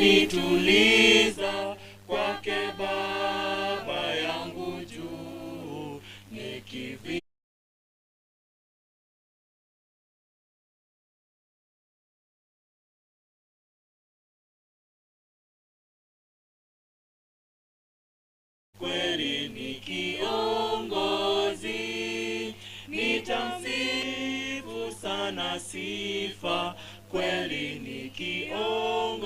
atanituliza kwake Baba yangu juu, nikivi kweli ni kiongozi, nitamsifu sana sifa, kweli ni kiongozi.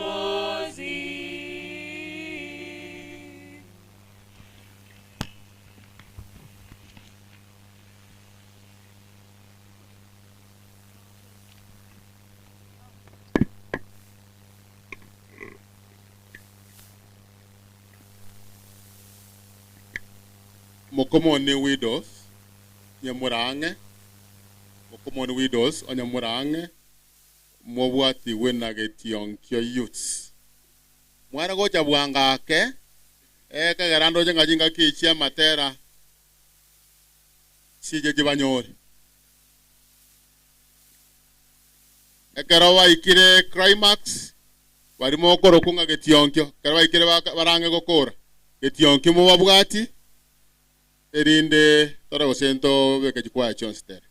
Mokomoni widows nyamurange mokomoni widows onyamurange mwabwati wena getionkyo youths mwana gocha bwangake kagerando jenga jinga kichia matera sije jibanyori ekarawa ikire climax barimo okoro kunga getionkyo karawa ikire barange gokora getionkyo mwabwati erinde tara gosento beke chikwa chonstere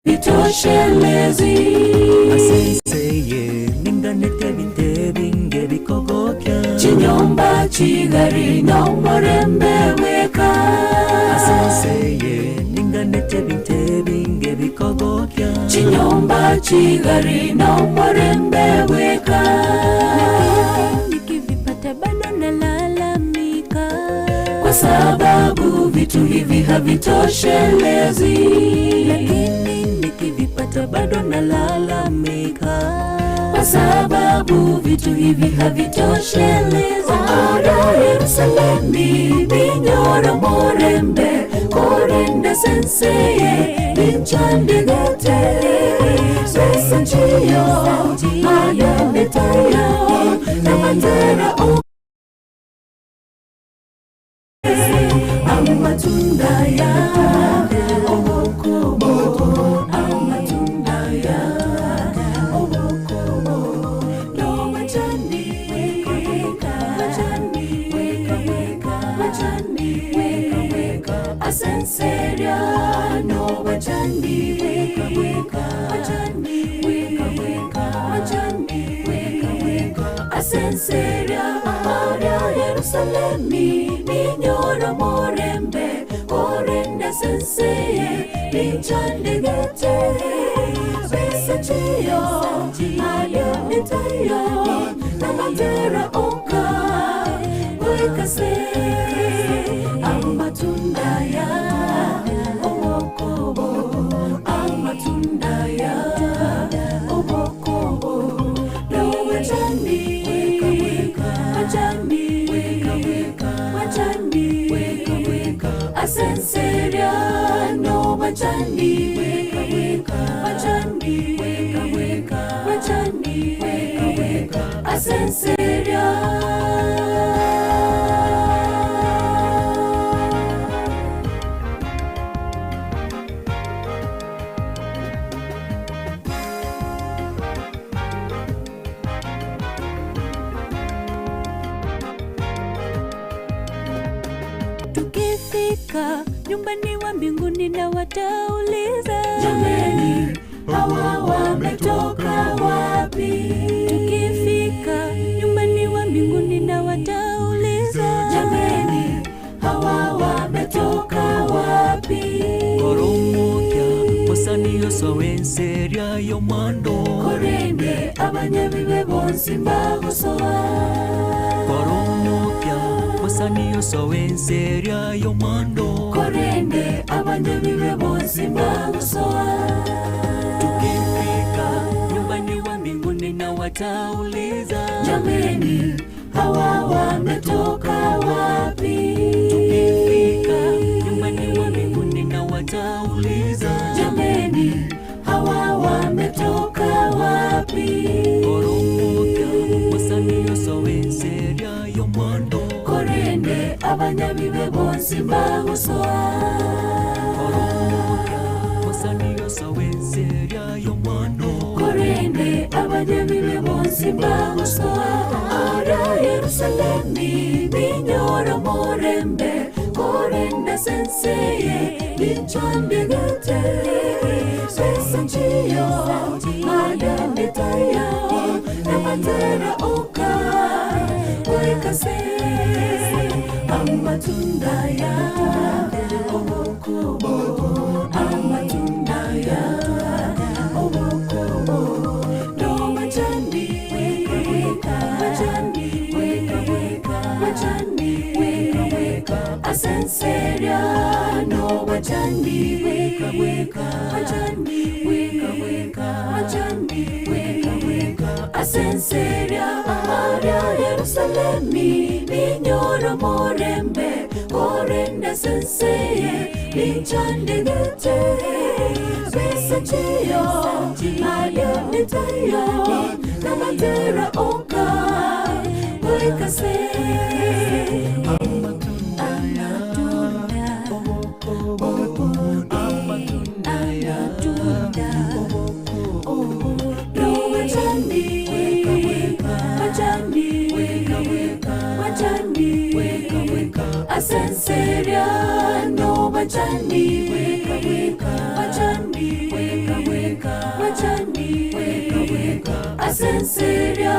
Vitoshelezi asenseye ninganete binge bikogokya chinyomba chigari no murembe weka asenseye ninganete binge bikogokya chinyomba chigari no murembe weka nikivipata bado nalalamika kwa sababu vitu hivi havitoshelezi, lakini nikivipata bado nalalamika kwa sababu vitu hivi havitoshelezi. Ora Yerusalemi binyora morembe korende senseye binchandigete sesanchiyo ayendetayo namatera amatunda ya obokobo amatunda ya obokobo no machani weka machani weka asenseria no machani weka machani weka asenseria aria Yerusalemi ninyora morembe korende senseye binchandigete besachiyo ayonitayo namatera oka wekase amatunda ya obokobo amatunda ya obokobo no machani weka asenseria no machani weka asenseria. tukifika nyumbani wa mbinguni na watauliza Jameni, hawa wametoka wapi? tukifika nyumbani wa mbinguni na watauliza Jameni, hawa wametoka wapi? koromokya musaniyo sowenseria yomando Korende abanyabibe bonsi mbagosoa koromokya musaniyo sowenseria yomando korende abanyabibe bonsi mbagosoa tukifika nyumbani wa mbinguni na watauliza Jameni, hawa wametoka wapi? tukifika nyumbani wa mbinguni na watauliza Jameni, hawa wametoka wapi? koromokya musaniyo sowenseria yomando Korende abanyabibe bonsi mbagosoa koromokya musaniyo sowenseria yomando korende abanyabibe bonsi mbagosoa ara Yerusalemi binyora morembe korende senseye binchandigete sesanchiyo ayendetayo namatera oka wekase amatunda ya obokobo amatunda ya obokobo no machani weka asenseria no machani weka asenseria aria Yerusalemi ninyora morembe korende senseye binchandigete besachiyo ayonitayo namatera oka wekase amatunda asenseria no machani weka asenseria.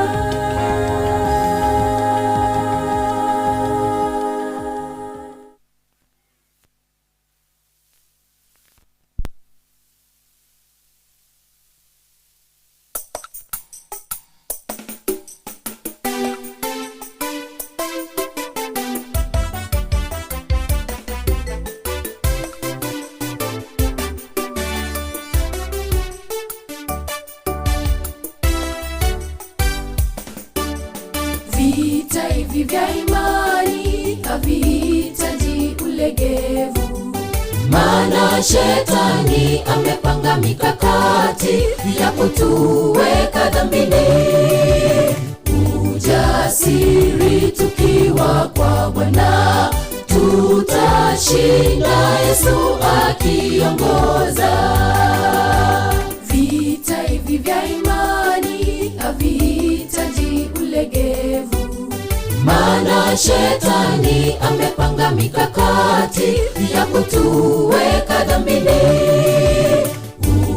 Vita hivi vya imani havihitaji ulegevu, maana shetani amepanga mikakati ya kutuweka dhambini. Ujasiri tukiwa kwa Bwana, tutashinda Yesu akiongoza. Vita hivi vya imani havihitaji ulegevu, maana shetani amepanga mikakati ya kutuweka dhambini.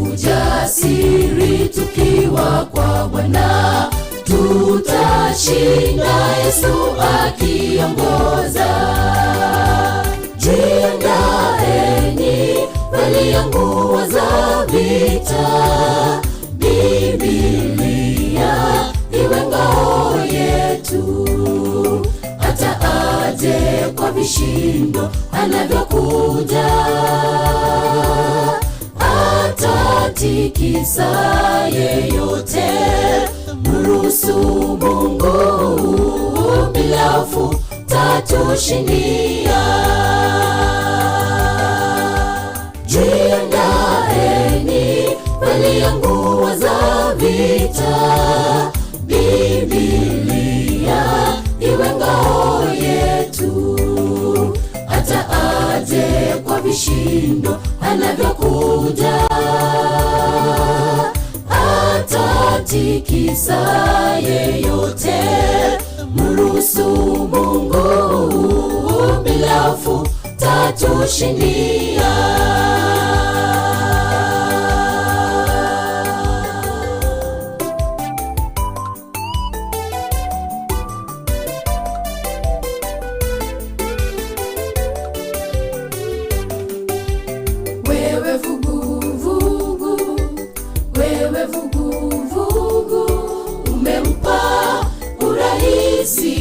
Ujasiri tukiwa kwa Bwana, tutashinda Yesu akiongoza. Jiandaeni, valia nguo za vita, Biblia iwe ngao yetu. Hata aje kwa vishindo anavyokuja, atatikisa yeyote. Mruhusu Mungu, bila hofu tatushindia. Jiandaeni, valia nguo za vita, Biblia iwe ngao yetu. Hata aje kwa vishindo anavyokuja, atatikisa yeyote. Mruhusu Mungu, bila hofu tatushindia. Wewe vuguvugu, wewe vuguvugu, umempa urahisi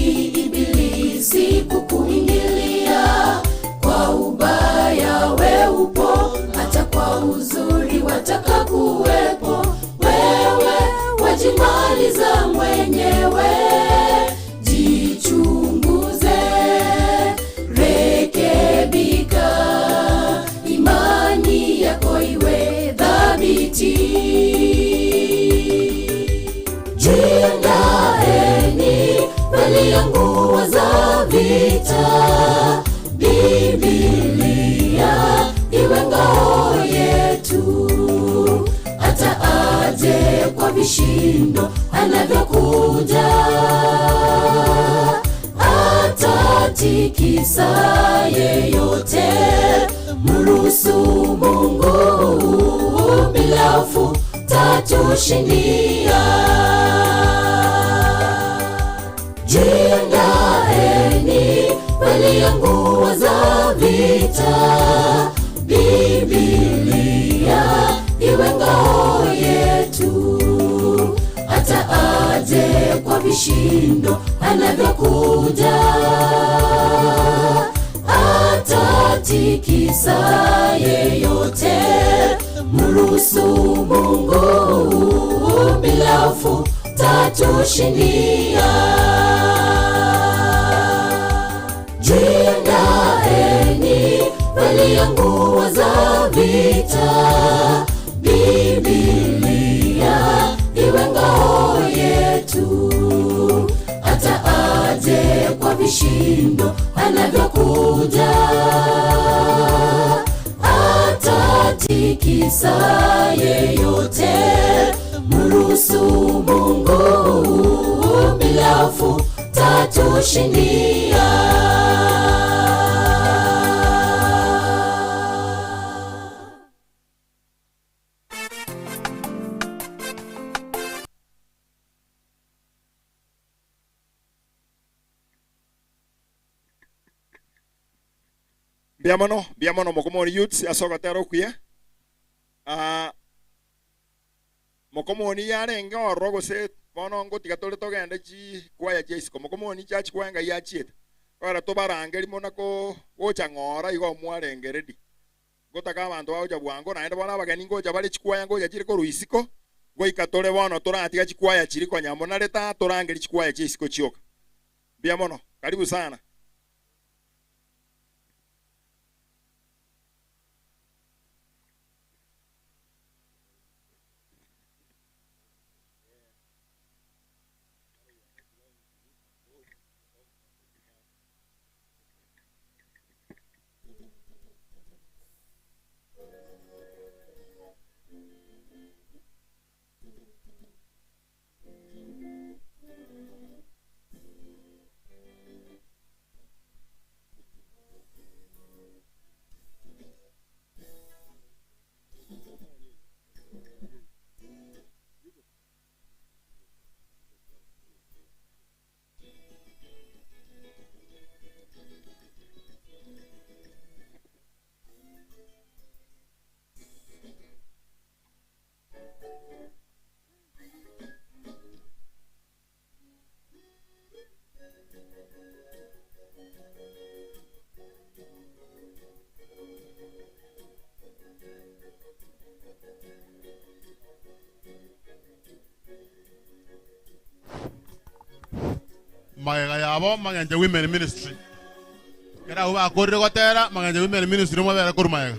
Ibilisi kukuingilia. Kwa ubaya we upo, hata kwa uzuri wataka kuwepo. Wewe wajimaliza mwenyewe, jichunguze, rekebika, imani yako iwe dhabiti. Jiandaeni, valia nguo za vita, Biblia iwe ngao yetu. Hata aje kwa vishindo anavyokuja, atatikisa yeyote. Mruhusu Mungu, bila hofu tatushindia. Jiandaeni, valia nguo za vita, Biblia iwe ngao yetu. Hata aje kwa vishindo anavyokuja, atatikisa yeyote. Mruhusu Mungu, bila hofu tatushindia. Jiandaeni, valia nguo za vita, Biblia iwe ngao yetu. Hata aje kwa vishindo anavyokuja, atatikisa yeyote. Mruhusu Mungu, bila hofu tatushindia. biamono mokomoni youths asogotero kuya. Mokomoni yarenge oro gose bono ngotiga tole togende chi kwaya jesiko mokomoni church kwanga yachieta. Ora tobarangeri monako gocha ngora igo mwarengeredi. Gotaka abantu baoja bwango naende bona abageni ngoja bali chikwaya ngoja chiri ko ruisiko. Goika tole bono toratiga chikwaya chiri kwa nyambo na leta torangeri chikwaya jesiko chioka. Biamono, karibu sana. Magega yabo maganja women ministry. Kera uba korre gotera maganja women ministry mo bera kurmayega.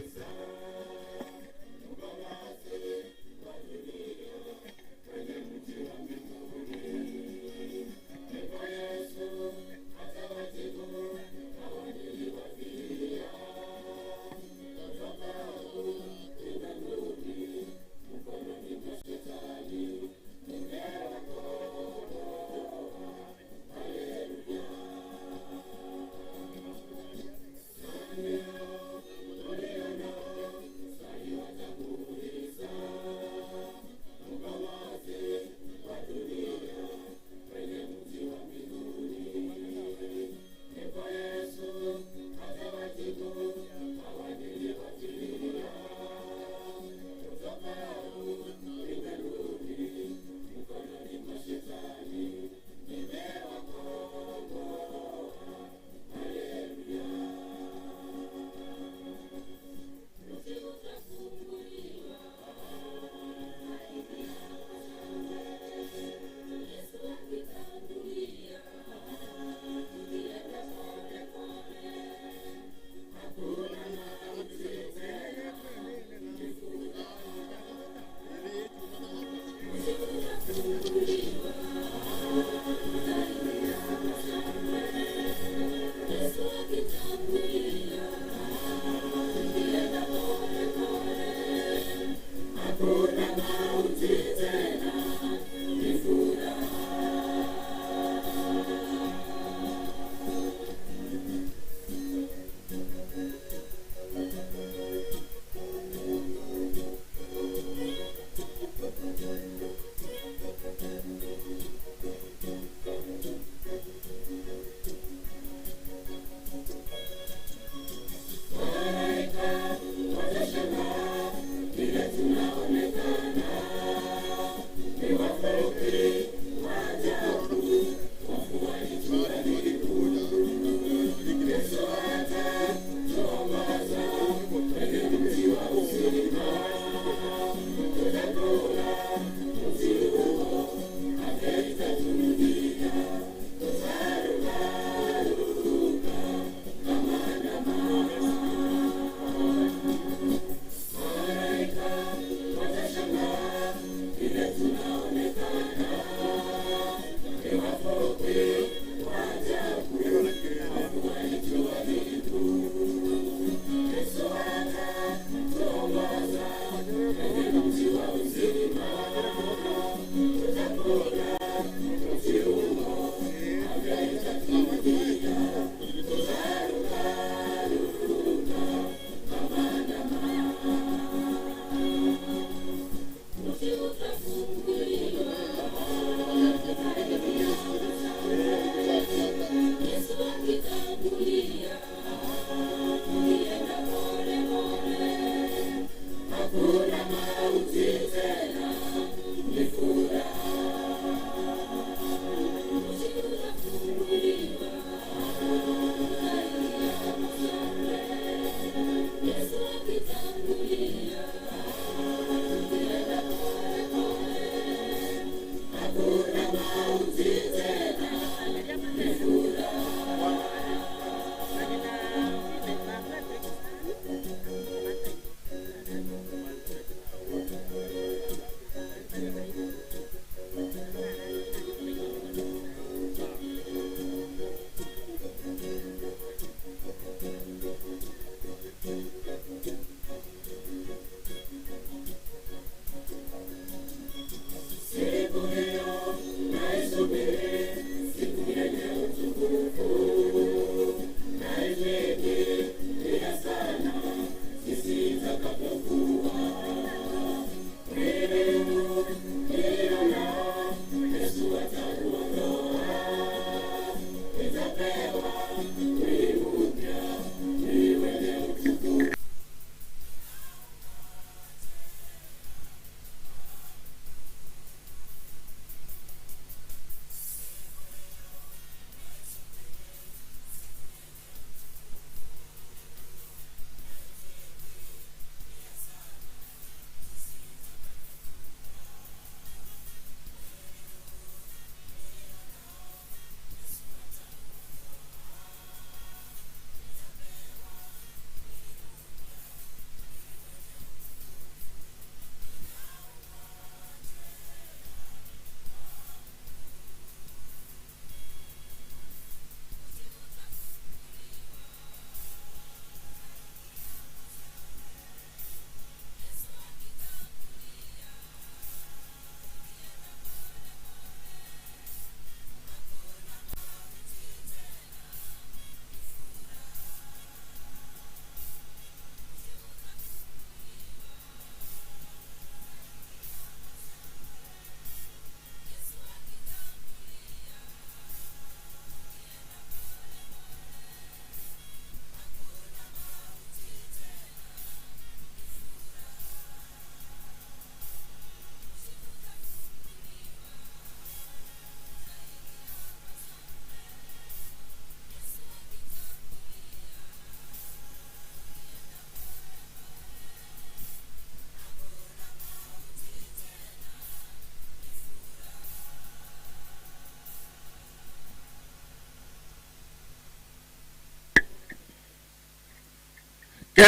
ke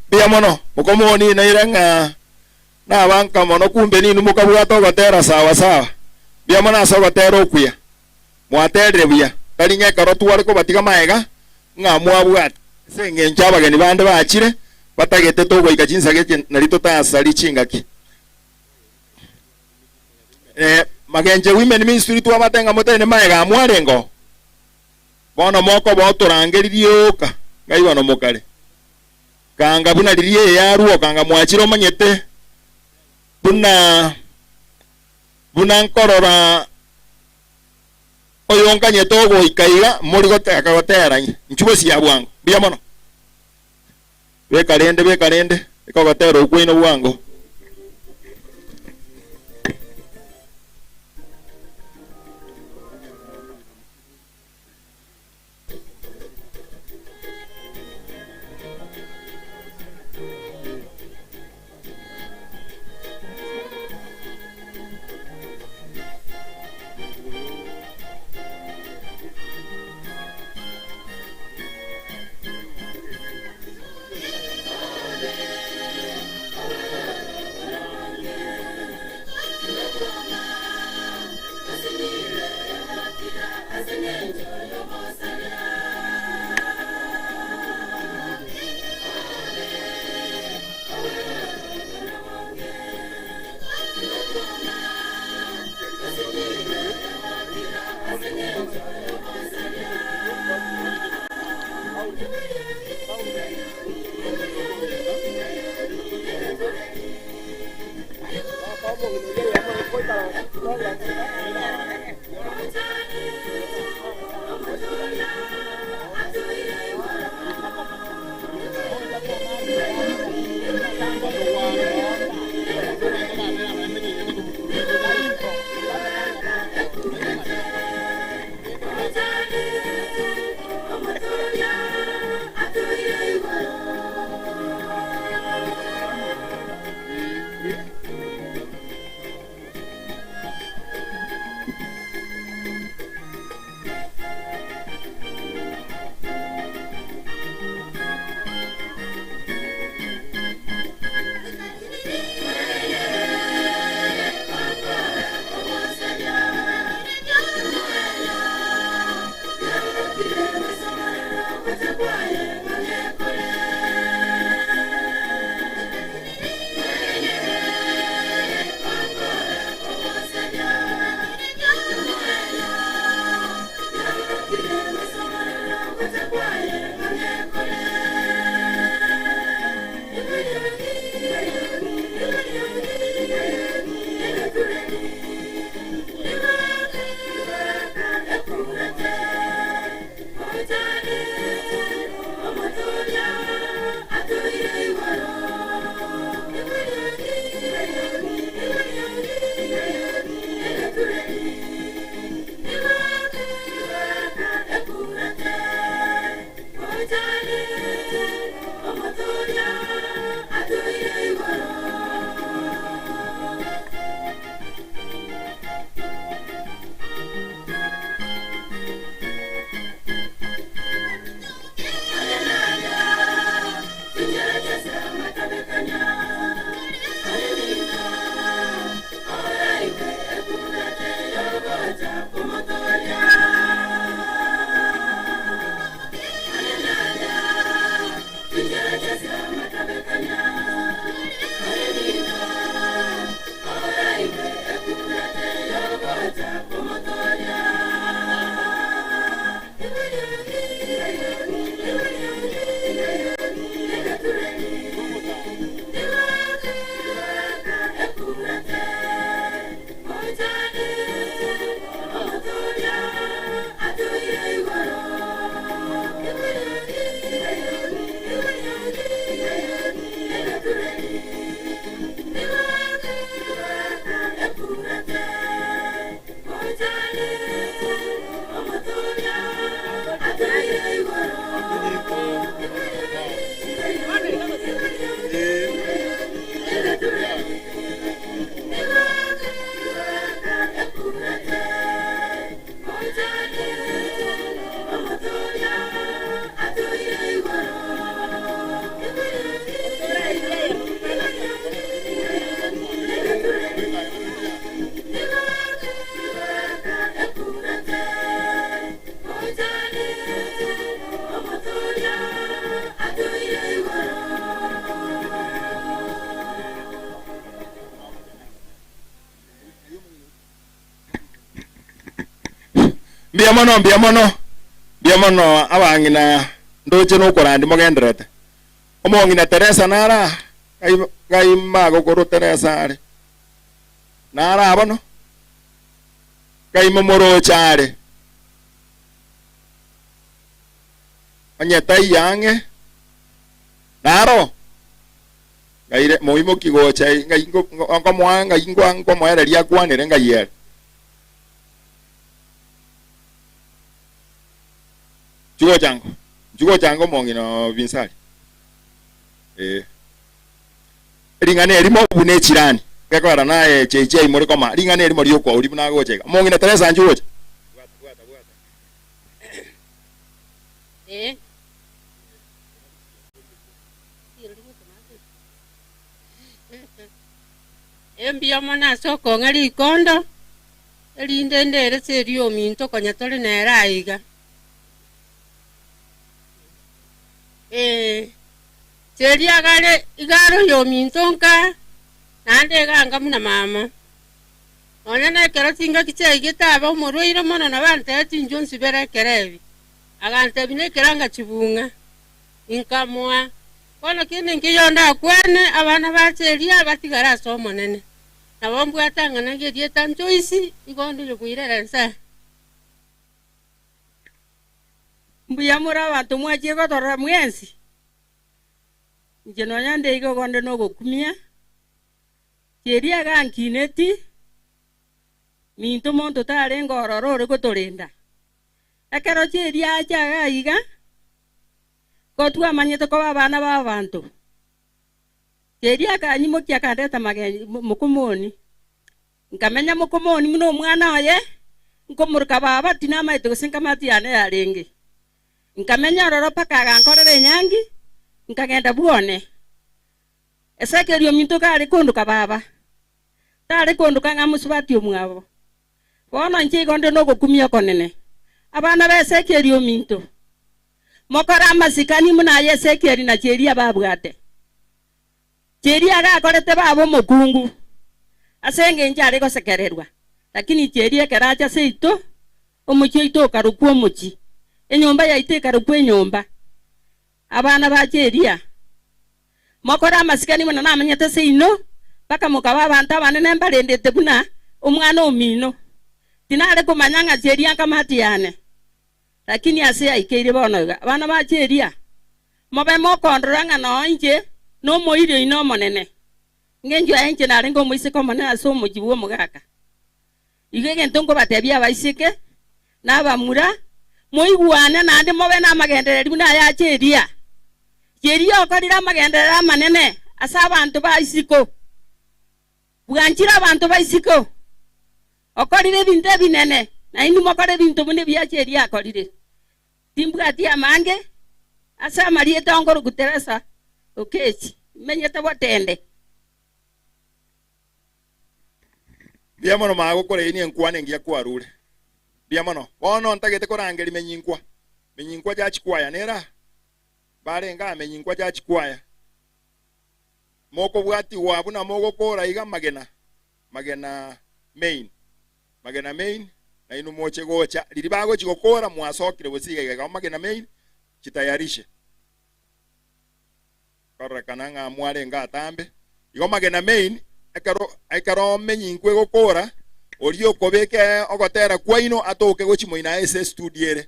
bia mono mukomoni na irenga na banka mono kumbe ni numukabwa to gotera sawa sawa bia mono so gotera okuya mwatere bia talinga karotu ariko batiga maega nga mwabwat senge nchaba gani bande baachire batagete to goika jinsa geke narito ta sali chingaki magenje women ministry tu amatenga motene maega mwarengo bono moko boturangeririo ngai bano mukare kanga buna ririe yaruo kanga mwachiro manyete buna nkorora oyonka nyetogo ikaiga muri goteka gotera nchubo cia bwango bia mono bekarende ikogotera ukwino bwango Biamono abangina ndoche no korandi mogenderete. Omongina Teresa nara gai mago koro Teresa are. Nara abono. Gai momoro chare. Anyeta yange. Naro. Gai moimo kigo chai gai ngo mwanga ngo mwera ria kwanere ngai yere. Jugo chango mongino Vinsali. Ringane rimo bune chirani. Gakora nae cheche muri koma. Ringane rimo ryoko uri buna gocheka. Mongina Teresa njugo. Embia mona soko ngari kondo. Elinde ndere serio minto konyatole nera iga. Seria gale igaro yo mintonka nande ganga muna mama. Ona na kero singa kiche igitaba umurwira mono na bante tinjonsi bere kerevi. Agante bine keranga chibunga. Inkamwa. Kono kine nkiyonda kwene abana ba seria batigara somo nene. Na bombu atanga nange dieta njoisi igondo yokuirera nsa. Mbuyamura abantu mwaje gotora mwensi. Njeno nyande igo gonde no gokumia. Seria gankineti. Minto monto tare ngororo re gotorinda. Akero seria acha iga. Kotua manyete ko bana ba bantu. Seria kanyimo kya kandeta mageni mukumoni. Nkamenya mukumoni muno mwana oye. Nkomurka baba tinama ito sinkamati ane yarenge. Nkamenya roro paka nkorere nyangi. Nkagenda buone. Esekerio minto kari konduka baba. Tari konduka ngamusubati omwabo. Bono nchi gonde no gokumia konene. Abana ba esekerio minto. Mokora masikani muna yesekeri na cheria babwate. Cheria ga korete babo mokungu. Asenge njare ko sekererwa. Lakini cheria keracha seito. Omuchi ito karuku omuchi. Enyomba ya ite karuku enyomba. Abana ba cheria. Mokora masikani muna namanyete seino. Baka mukaba banta banene mbalendete buna omwana omino. Tinare kumanyanga cheria kamati yane. Lakini ase aikeire bono ga bana ba cheria. Mobe mokondoranga no inje no moire ino monene. Ngenjo enje nare ngo moise ko monene aso mojiwo mugaka. Igege ntongo batebia baisike na bamura moiguane na ande mobe na magendereri buna ya cheria. Cheria okorira magenderera manene asa abantu ba isiko. Buganchira abantu ba isiko. Okorire binte binene na indi mokore bintu bune bya cheria akorire. Timbugati amange asa marieta ongoro guteresa okechi menyeta watende. Biamono mago kore ini enkwane ngia kwarure. Biamono bono ntagete korangeri menyinkwa ja chikwaya nera. Bare nga menyinkwa ja chikwaya. Moko bwati wabuna mogo kora iga magena main. Magena main na inu moche gocha liribago chigokora mwasokire bosiga iga magena main chitayarishe. Kora kananga mware nga atambe. Igo magena main ekaro menyinkwe gokora orio kobeke ogotera kwaino atoke gochimoina ese studiere.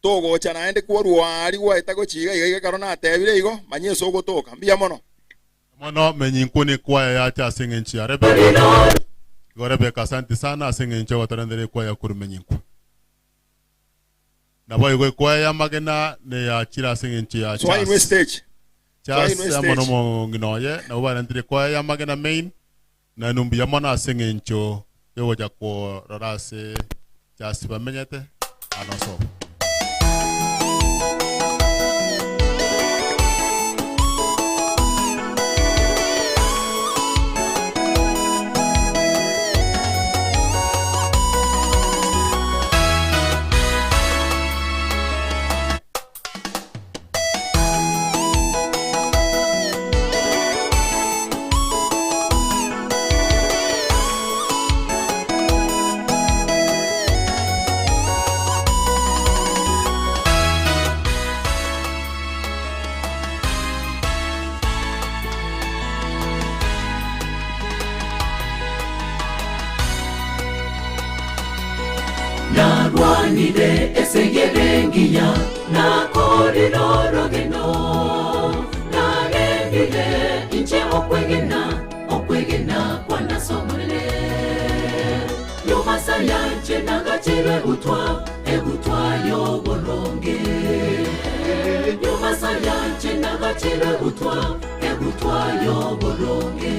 Togo cha naende kworwa ari wa itago chiga iga karona atebire igo manyeso ogotoka mbia mono. Mono menyinkwe ni kwaya ya cha singenchi arebe. Gorebe asante sana singenchi watarendere kwaya kurumenyinku. Na boy kwaya magena ne ya chira singenchi ya cha. So in stage. Chas mono mo nginoye na ubarendere kwaya magena main na numbia mona singencho yo jako rarase chas bamenyete anoso. ngiya nakorirorogeno narendile inche okwegena kwanasomolele nyumasa yanje nagachire egutwa yoboronge nyumasa yanje nagachire egutwa yoboronge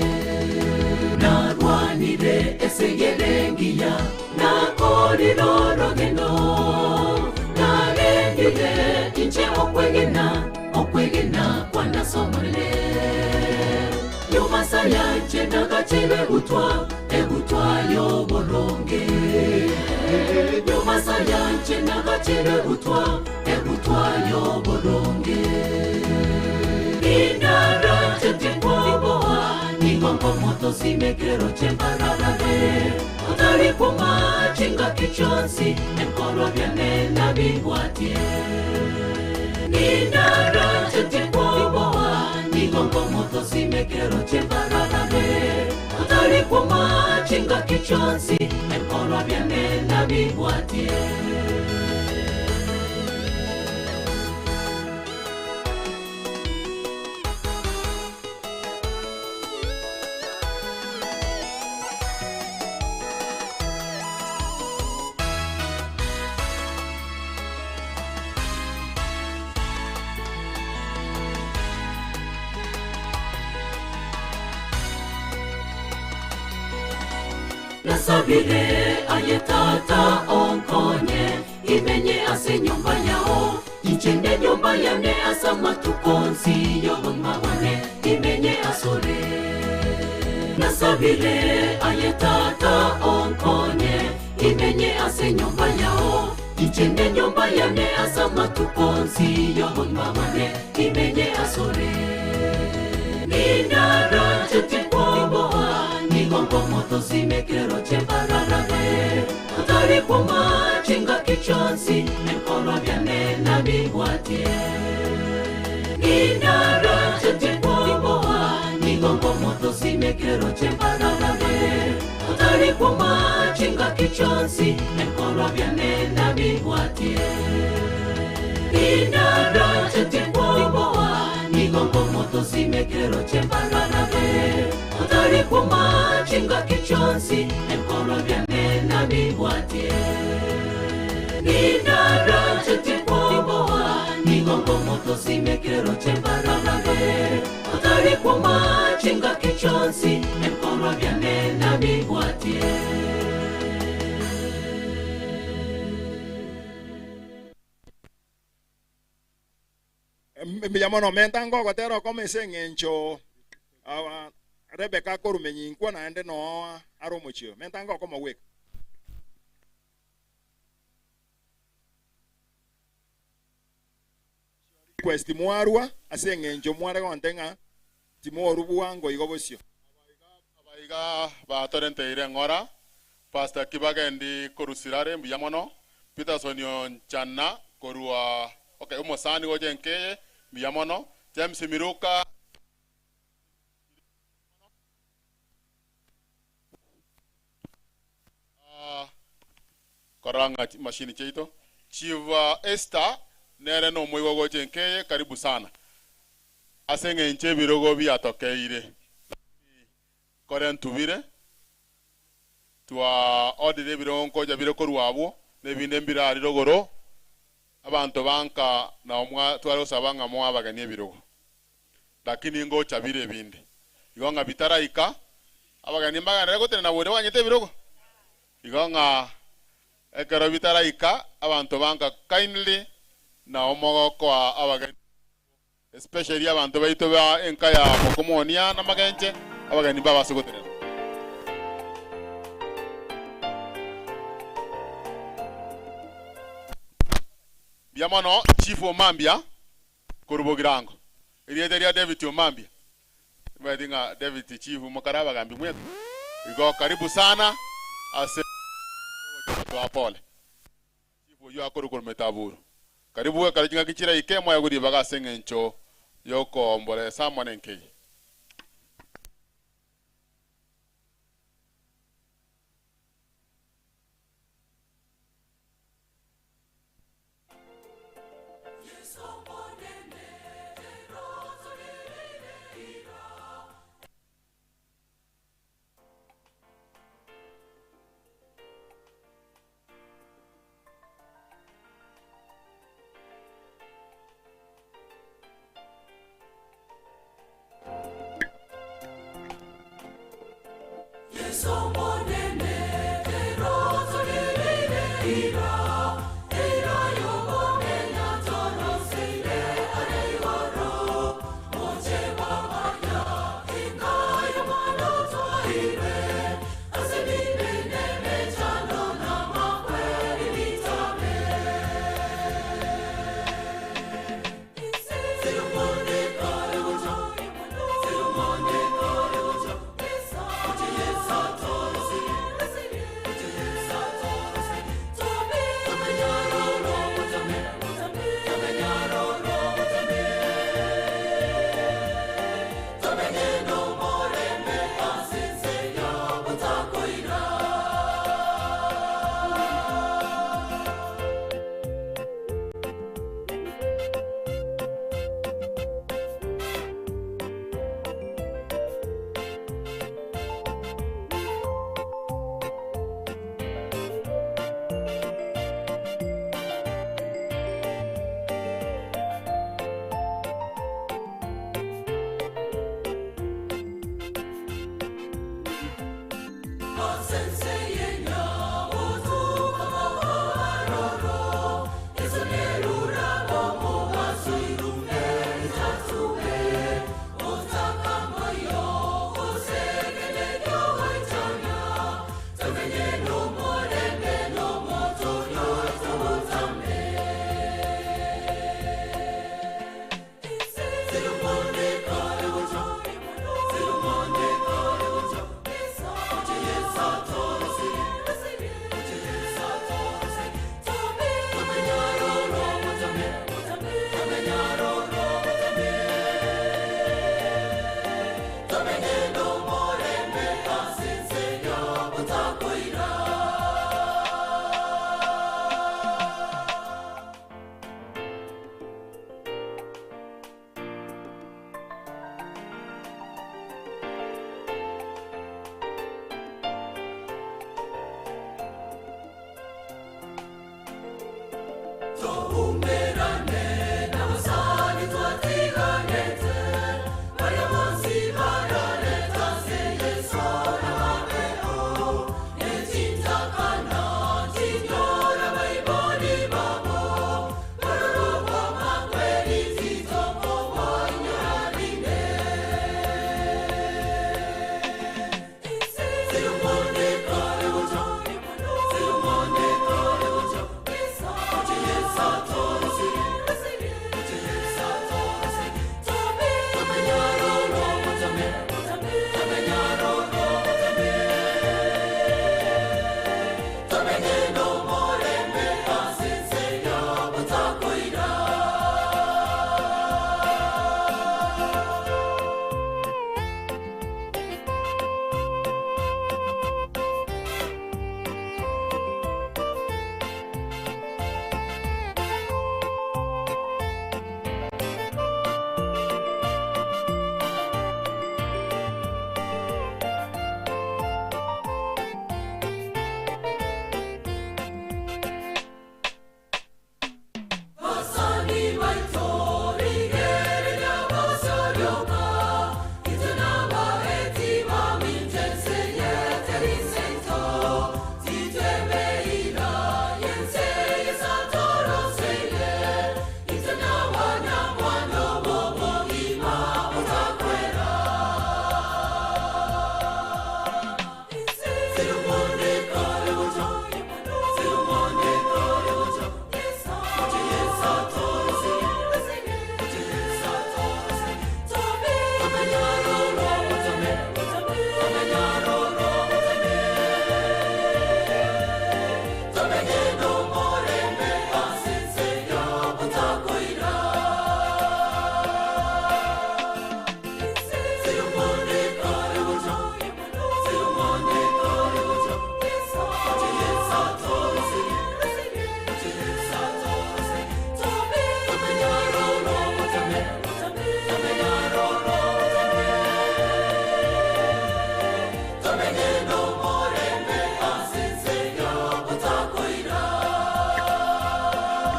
narwanire eseyerengiya nakorirorogeno narendile inche okwegena kwanasomolele nyumasa yanje nagachire egutwa yoboronge nyumasa yanje nagachire egutwa yoboronge inara chetikwaboa nigongo moto simekero chembararare otarikuma chinga kichonsi enkoro vyanena bingwatie inara chetikwaboa nigongo moto simekero chembararare otarikuma chinga kichonsi enkoro vyanena bingwatie Nasabire ayetata onkonye imenye ase nyumba yao ichende nyumba yane asa matukonsi yobongawane imenye asore Nasabire ayetata onkonye imenye ase nyumba yao ichende nyumba yane asa matukonsi yobongawane imenye asore Ninara chetikwaboa nigongo moto simekero chembararare otarikuma chinga kichonsi enkoro vyanena bingwatie Ninara chetikwaboa nigongo moto simekero chembararare otarikuma chinga kichonsi enkoro vyanena bingwatie Ninara chetikwaboa nigongo moto simekero chembararare otarikuma chinga kichonsi enkoro vyanena bingwatie Ninara chetikwaboa nigongo moto simekero chembararare otarikuma chinga kichonsi enkoro vyanena bingwatie Miyamono mentango kotero komese ngencho Rebecca korumenyin kwa naende no aromochio mentango komo wek request mwarwa ase ngencho mware kontenga timoru buwango igobosio abaiga batorente ire ngora Pastor Kibagendi korusirare mbiyamono Peterson Yonchana korua okay umosani gojenkeye mbiyamono James Miruka Karanga mashini cheito Chiva Esther nere no mwigo gojenkeye karibu sana asenge nche birogo bi atokeire koren tubire twa odide birongo ja biro korwabo nebinde mbira rirogoro abantu banka na omwa twaro sabanga mwa abaganie birogo lakini ngo chabire binde igonga bitaraika abaganie mbagana gotene na bore wanyete birogo igonga ekero bitaraika abantu banka kindly na omogo kwa abaganie especially abantu baito ba enkaya mokomonia na magenche abaganie baba sogotene Biamono Chief Omambia Korubogirango Iriederia David Omambia Badinga David Chief Mokaraba gambi mwetu Igo karibu sana ase Twa pole Chief yo akoro metaburu Karibu we karijinga kichira ikemo ya gudi baga sengencho Yoko mbole samone nkeji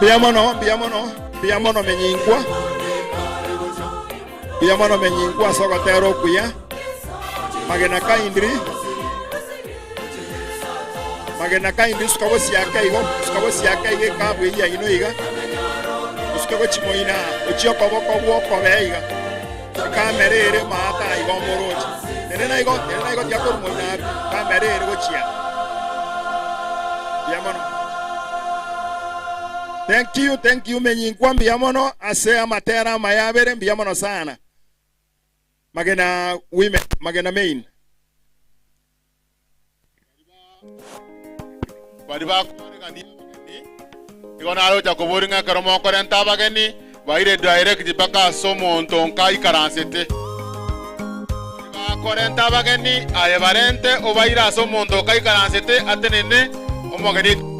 Biamono menyingwa. Biamono menyingwa sokotero kuya. Magena kaindri. Magena kaindri skabo siaka igo ige kabwe ya ino iga. Skabo chimoina ochioko boko woko beiga. Kamerere mata igo morochi. Nena igo diakor moina kamerere gochia. Biamono. Thank you menyingwa biamono ase amatera mayabere biamono sana. Magena women, magena main. Bari ba gani igona alo jakobori nga karomo korenta bageni baire direct baka somonto nkai karansete ba korenta bageni aye barente o baira somonto kai karansete atenene omogeni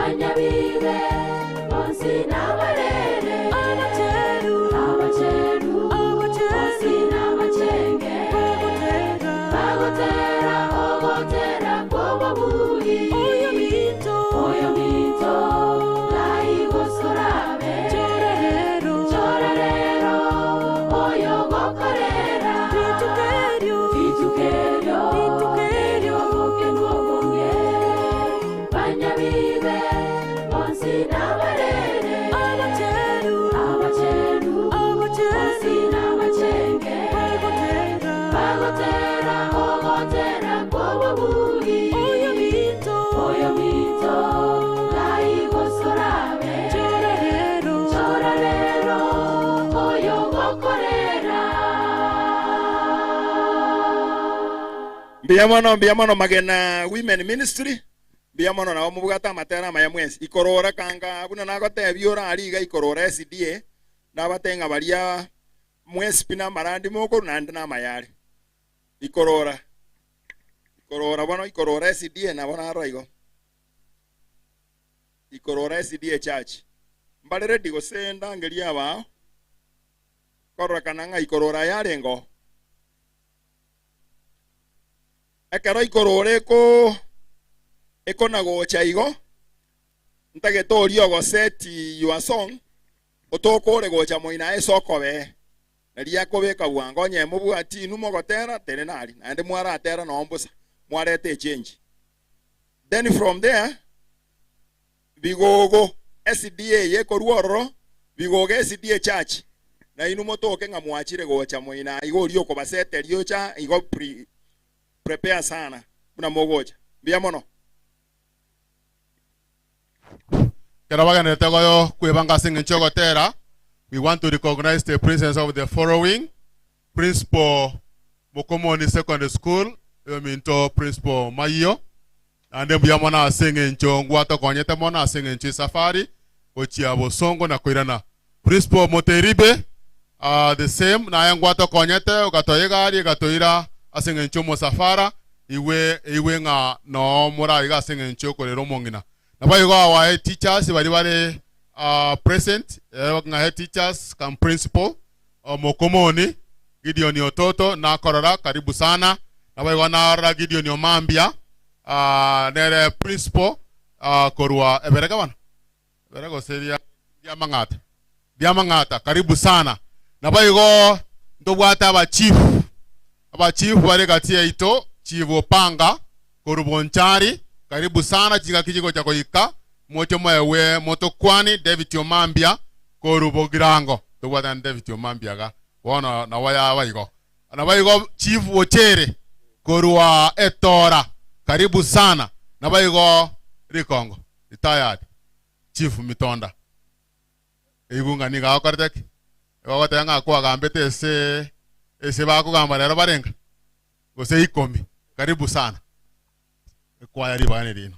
Banya vive, Monsina Valere. Mbiamono magena women ministry. Mbiamono na omubugata matera maya mwezi. Ikorora kanga buna nagote biora aliga ikorora SDA. Na batenga baria mwezi pina marandi moko na mayari. Ikorora bono ikorora SDA na bona araigo. Ikorora SDA church. Mbalere digo senda ngelia bao. Korora kananga ikorora yarengo. Ekero ikorora eko nagocha igo. Ntagetori ogo set your song. Otokore gocha moina esokobe. Naria kobeka bwango nyemo bwati numo gotera terenari. Ande mwara atera no ombusa. Mwarete change. Then from there bigogo SDA yeko ruoro bigogo SDA church. Na inumo toke nga mwachire gocha moina igo lioko basete liocha igo prepare sana. Muna mogocha. Biamono. We want to recognize the presence of the following: Principal Mokomoni Secondary School, Minto Principal Mayo, and then Biamona singing Chongwato Konyeta Mona singing Safari, Ochiabo Songo na Koirana. Principal Moteribe, the same, Nayangwato Konyeta, Gatoyega, Gatoira, singing Chomo Safara, Iwe nga no Mora Iga singing Choko Romongina. Our teachers, everybody present, head teachers, come principal, Mokomoni, Gideon Yototo, na Korora, karibu sana. Na Gideon Yomambia, nere principal, Korua, Everagawan. Everego seria, Diamangata, karibu sana. Na ndowata aba chief, waregatia ito, Chief Opanga, Korubonchari, karibu sana jinga kijiko cha koika moto mwewe moto kwani David Yomambia korubo girango to wadan David Yomambia ga wona na waya waigo na waigo Chief Ochere korua etora karibu sana na waigo Rikongo retired Chief Mitonda igunga ni ga kartek wawata nga kwa gambete ese bako gamba lero barenga gose ikomi karibu sana kwa yari bane dino.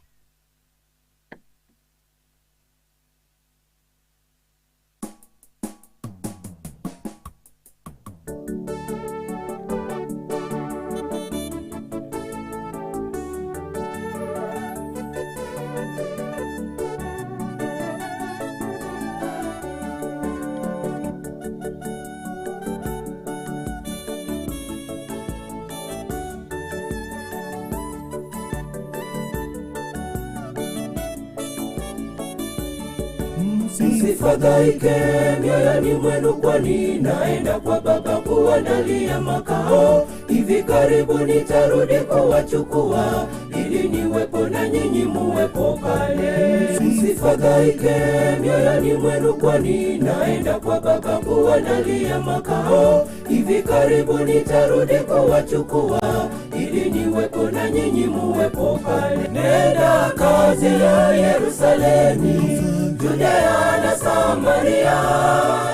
Msifadhaike mioyoni mwenu, kwani naenda kwa Baba kuandalia makao. Hivi karibu nitarudi kuwachukua, ili niwepo na nyinyi muwepo pale. Msifadhaike mioyoni mwenu, kwani naenda kwa Baba kuandalia makao. Hivi karibu nitarudi kuwachukua, ili niwepo na nyinyi muwepo pale. Nenda kazi ya Yerusalemu, Judea na Samaria,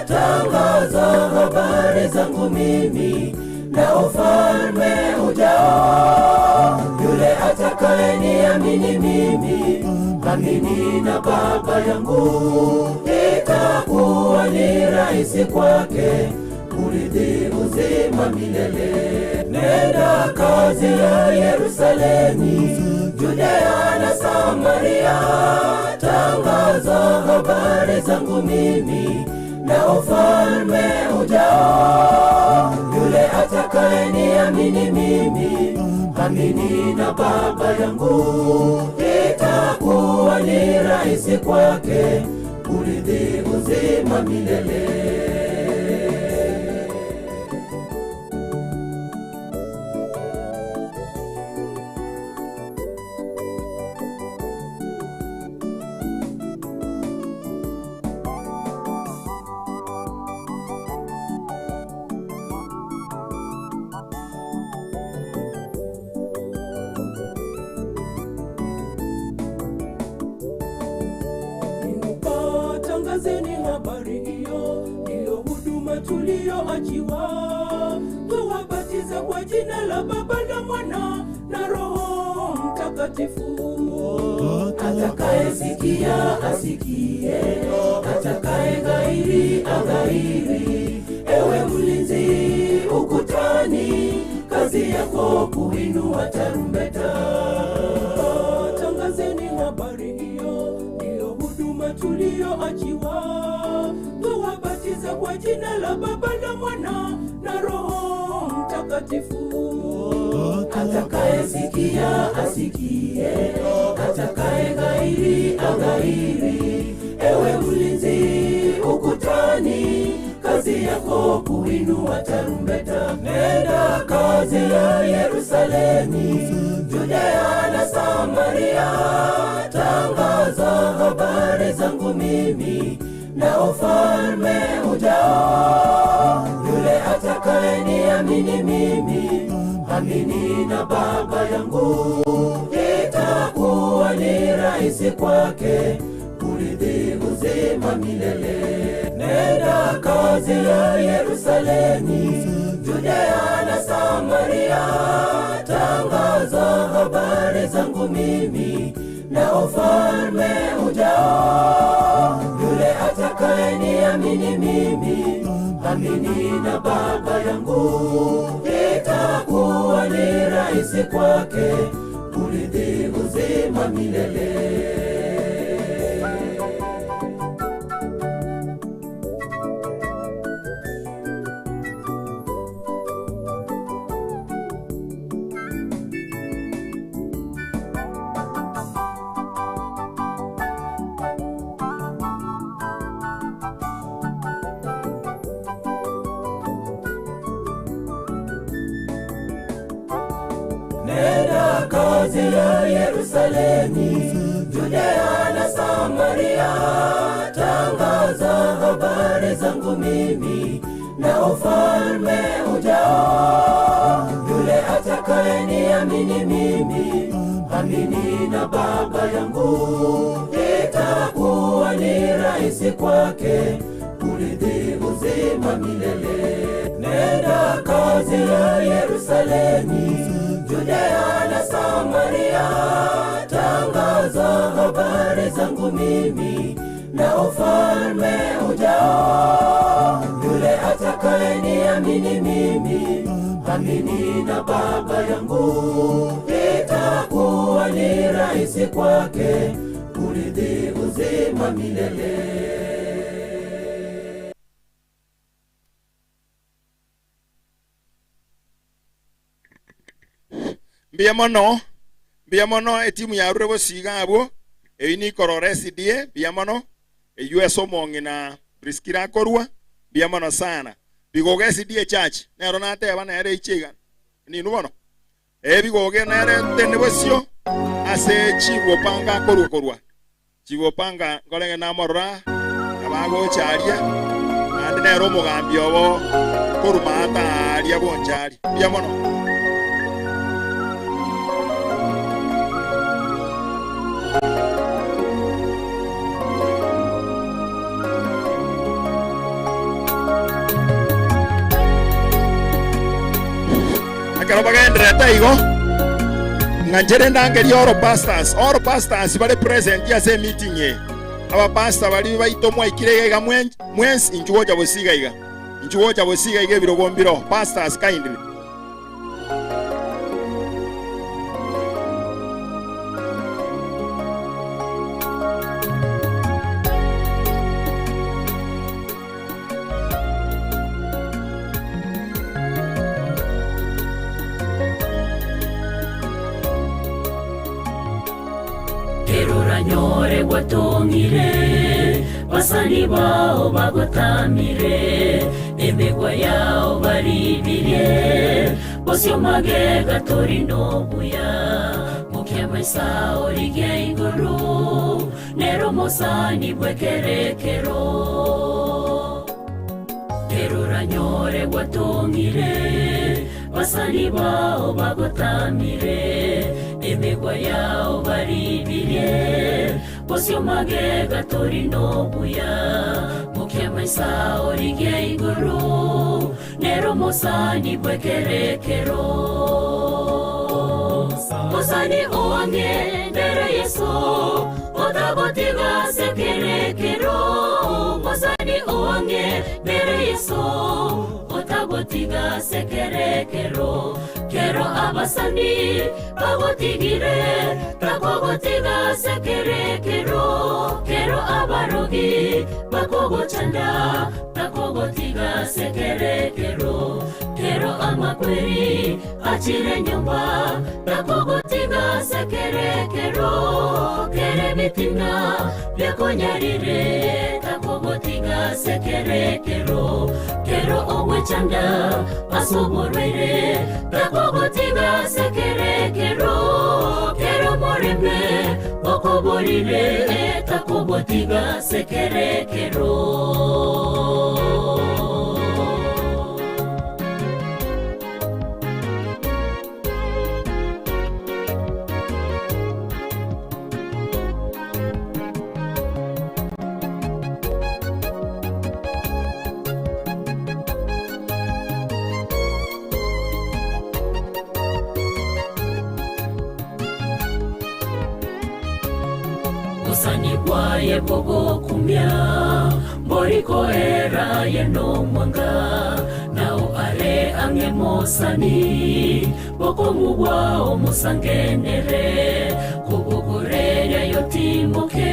tangaza habari zangu mimi na ufalme ujao. Yule atakayeniamini mimi, amini na Baba yangu, itakuwa ni rahisi kwake kurithi uzima milele. Nenda kazi ya Yerusalemu, Judea na Samaria, tangaza habari zangu mimi na ufalme ujao. Yule atakayeniamini mimi, amini na Baba yangu, itakuwa ni rahisi kwake kurithi uzima milele. Tangazeni habari hiyo, ndiyo huduma tulioachiwa. Tuwabatize kwa jina la Baba na Mwana na Roho Mtakatifu. Atakayesikia asikie, atakayeghairi aghairi. Ewe mlinzi ukutani, kazi yako kuinua tarumbeta. Tangazeni habari hiyo, ndiyo huduma tulioachiwa. Tuwabatiza kwa jina la Baba na Mwana na Roho Mtakatifu. Atakayesikia asikie, atakayeghairi aghairi. Ewe mlinzi ukutani, kazi yako kuinua tarumbeta. Nenda kazi ya Yerusalemu, Judea na Samaria, tangaza habari zangu mimi na ufalme ujao. Yule atakayeniamini mimi, amini na Baba yangu, itakuwa ni rahisi kwake kurithi uzima milele. Nenda kazi ya Yerusalemu, Judea na Samaria, tangaza habari zangu mimi na ufalme ujao. Yule atakayeniamini mimi, amini na Baba yangu, itakuwa ni rahisi kwake kurithi uzima milele. Nenda kazi ya Yerusalemu, Judea na Samaria, tangaza habari zangu mimi na ufalme ujao. Yule atakayeniamini mimi, amini na Baba yangu, itakuwa ni rahisi kwake kurithi uzima milele. Nenda kazi ya Yerusalemu, Judea na Samaria, tangaza habari zangu mimi na ufalme ujao. Yule atakayeniamini mimi, amini na Baba yangu, itakuwa ni rahisi kwake kurithi uzima milele. Biamono etimu ya Rurebo Sigabo, eini kororesi die, biamono, US Omongi na Priskira Korua, biamono sana. Bigogesi die church, nero nate abana ere ichiga. Ni nubono. Bigoge nere tenebosio, ase chiwo panga korua. Chiwo panga ngolenge namorra, abago charia, ande nero mogambi obo, korumata aria bonchari. Biamono. Akaro bagendera taigo nganjere ndangeri oro pastors bali present ya se meeting ye aba pastor bali baitomwa ikirega mwensi injuoja bosiga iga birogombiro pastors kindly. Nyore gwatongire basani bao bagotamire emegwa yao baribirie bosio magega torino buya mukia maisa orige iguru nero mosani bwekerekero terura nyore gwatongire basani bao bagotamire emegwa yao baribirie bosio magega torino buya mukia maisa orige iguru nero mosani bwekerekero Musani owange ndere Yesu otagotiga sekerekero. Musani owange ndere Yesu otagotiga sekerekero. Kero abasani bagotigire takogotiga sekerekero. Kero abarogi bakogochanda takogotiga sekerekero. Kero amakweri achire nyumba takogotiga sekerekero. Kere bitina byakonyarire takogotiga sekerekero. Kero ogwechanda asoborere takogotiga sekerekero. Kero morembe okoborire takogotiga sekerekero. Musani bwaye bogo kumya Moriko era yeno mwanga Nao are ange mosani Boko mubwa omusangenere Kubugure ya yotimoke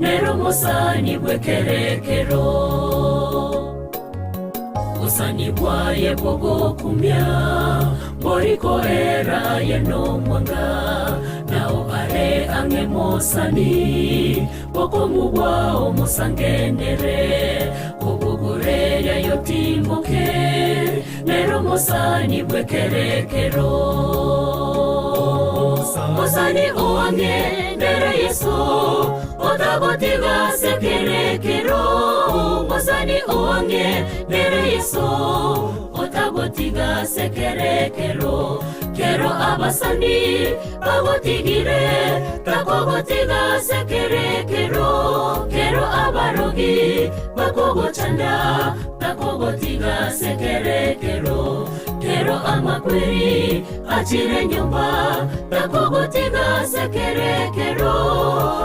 Nero mosani bwekerekero. Musani bwaye bogo kumya Moriko era yeno mwanga Nao are ange mosani Boko mubwa omusangenere Kubugure ya yotimoke Nero mosani bwekerekero. Musani owange ndere Yesu otagotiga sekerekero. Musani owange ndere Yesu otagotiga sekerekero. Kero abasani bagotigire takogotiga sekerekero. Kero abarogi bakogochanda takogotiga sekerekero. Kero amakweri achire nyumba takogotiga sekerekero.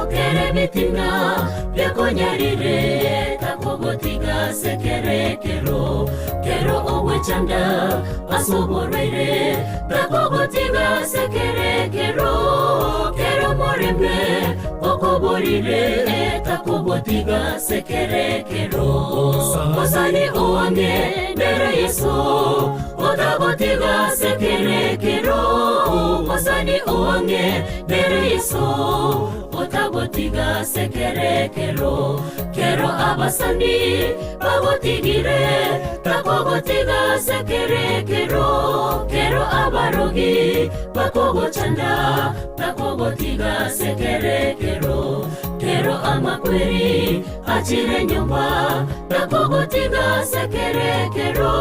Kere bitina byakonyarire takogotiga sekerekero. Kero ogwechanda asoborere takogotiga sekerekero. Kero morembe okoborire takogotiga sekerekero. Musani owange ndere Yesu otagotiga sekerekero. Musani owange ndere Yesu otagotiga sekerekero. Kero abasani bagotigire takogotiga sekerekero. Kero abarogi bakogochanda takogotiga sekerekero. Kero amakweri achire nyumba takogotiga sekerekero.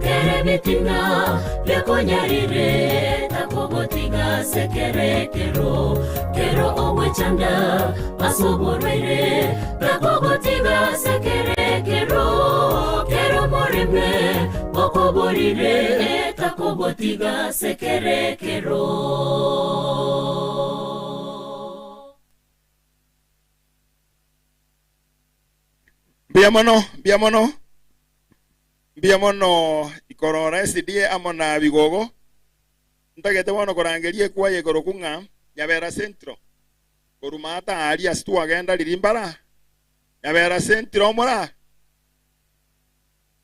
Kere bitina byakonyarire takogotiga sekerekero. Kero ogwechanda asoborere takogotiga sekerekero. Kero morembe okoborire takogotiga sekerekero. Biamono ikorora SDA amona bigogo ntagete wono korangerie kwaye gorokunga Nyabera Centro korumata alias tu agenda lirimbara Nyabera Centro mora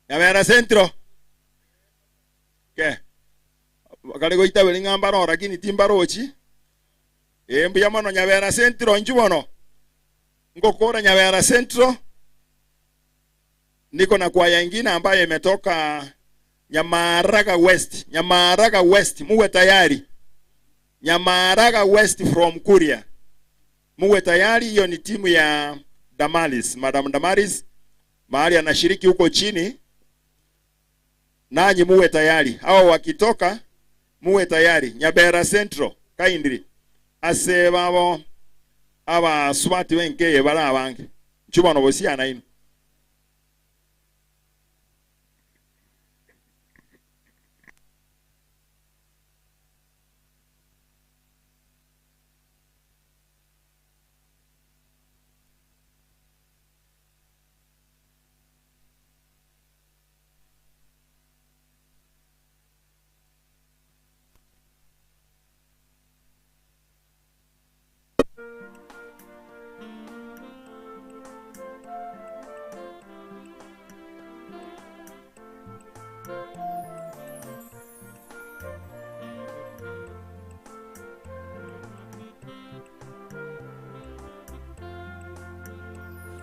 Nyabera Centro ke kale goita belinga mbaro rakini timbarochi biamono Nyabera Centro njubono ngokora Nyabera Centro. Niko na kwaya ingine ambayo imetoka Nyamaraga West, muwe tayari. Nyamaraga West from Kuria. Muwe tayari, hiyo ni timu ya Damaris, Madam Damaris, mahali anashiriki huko chini. Nanyi muwe tayari. Hao wakitoka muwe tayari. Nyabera Central, kindly. Ase babo aba swati wenke bala abange. Chuba no bosi anaino.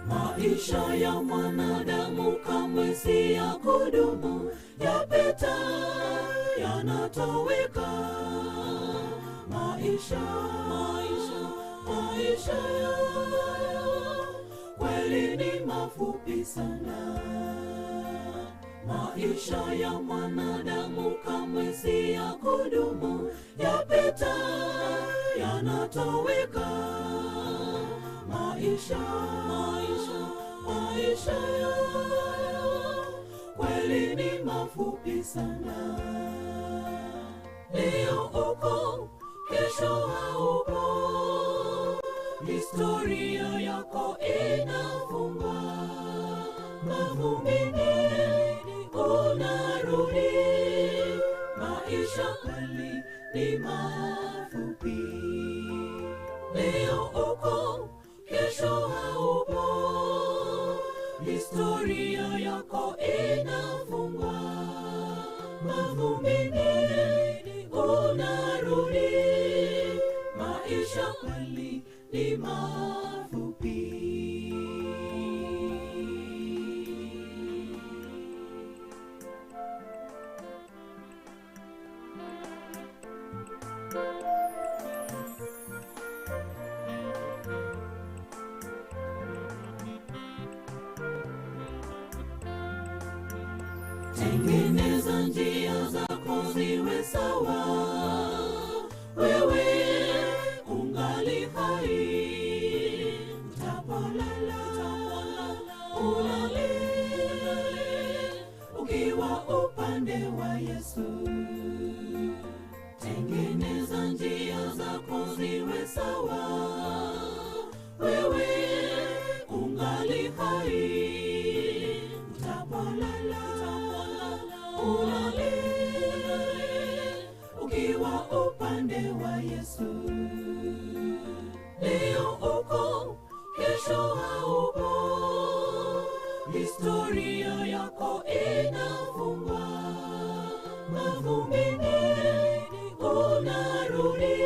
Maisha ya mwanadamu kamwe si ya kudumu, yapita yanatoweka. Maisha ya kweli ni mafupi sana. Maisha ya mwanadamu kamwe si ya kudumu, yapita yanatoweka. Maisha ya kweli ni mafupi sana. Leo uko, kesho haupo. Historia yako inafungwa mavumbini, unarudi. Maisha kweli ni mafupi. Leo uko, kesho haupo. Historia yako inafungwa mavumbini, unarudi. Maisha kweli ni mafupi. Tengeneza njia zako ziwe sawa, wewe ungali hai. Utapolala ulale ukiwa upande wa Yesu. Tengeneza njia zako ziwe sawa, wewe ungali hai. Utapolala ulale ukiwa upande wa Yesu. Leo uko, kesho haupo. Historia yako inafungwa mavumbini, unarudi.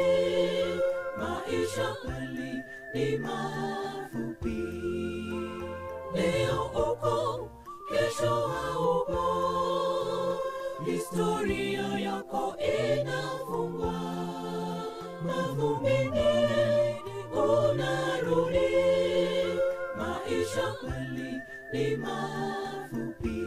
Maisha kweli ni mafupi. Leo uko, kesho haupo. Historia yako inafungwa mavumbini, unarudi. Maisha kweli ni mafupi.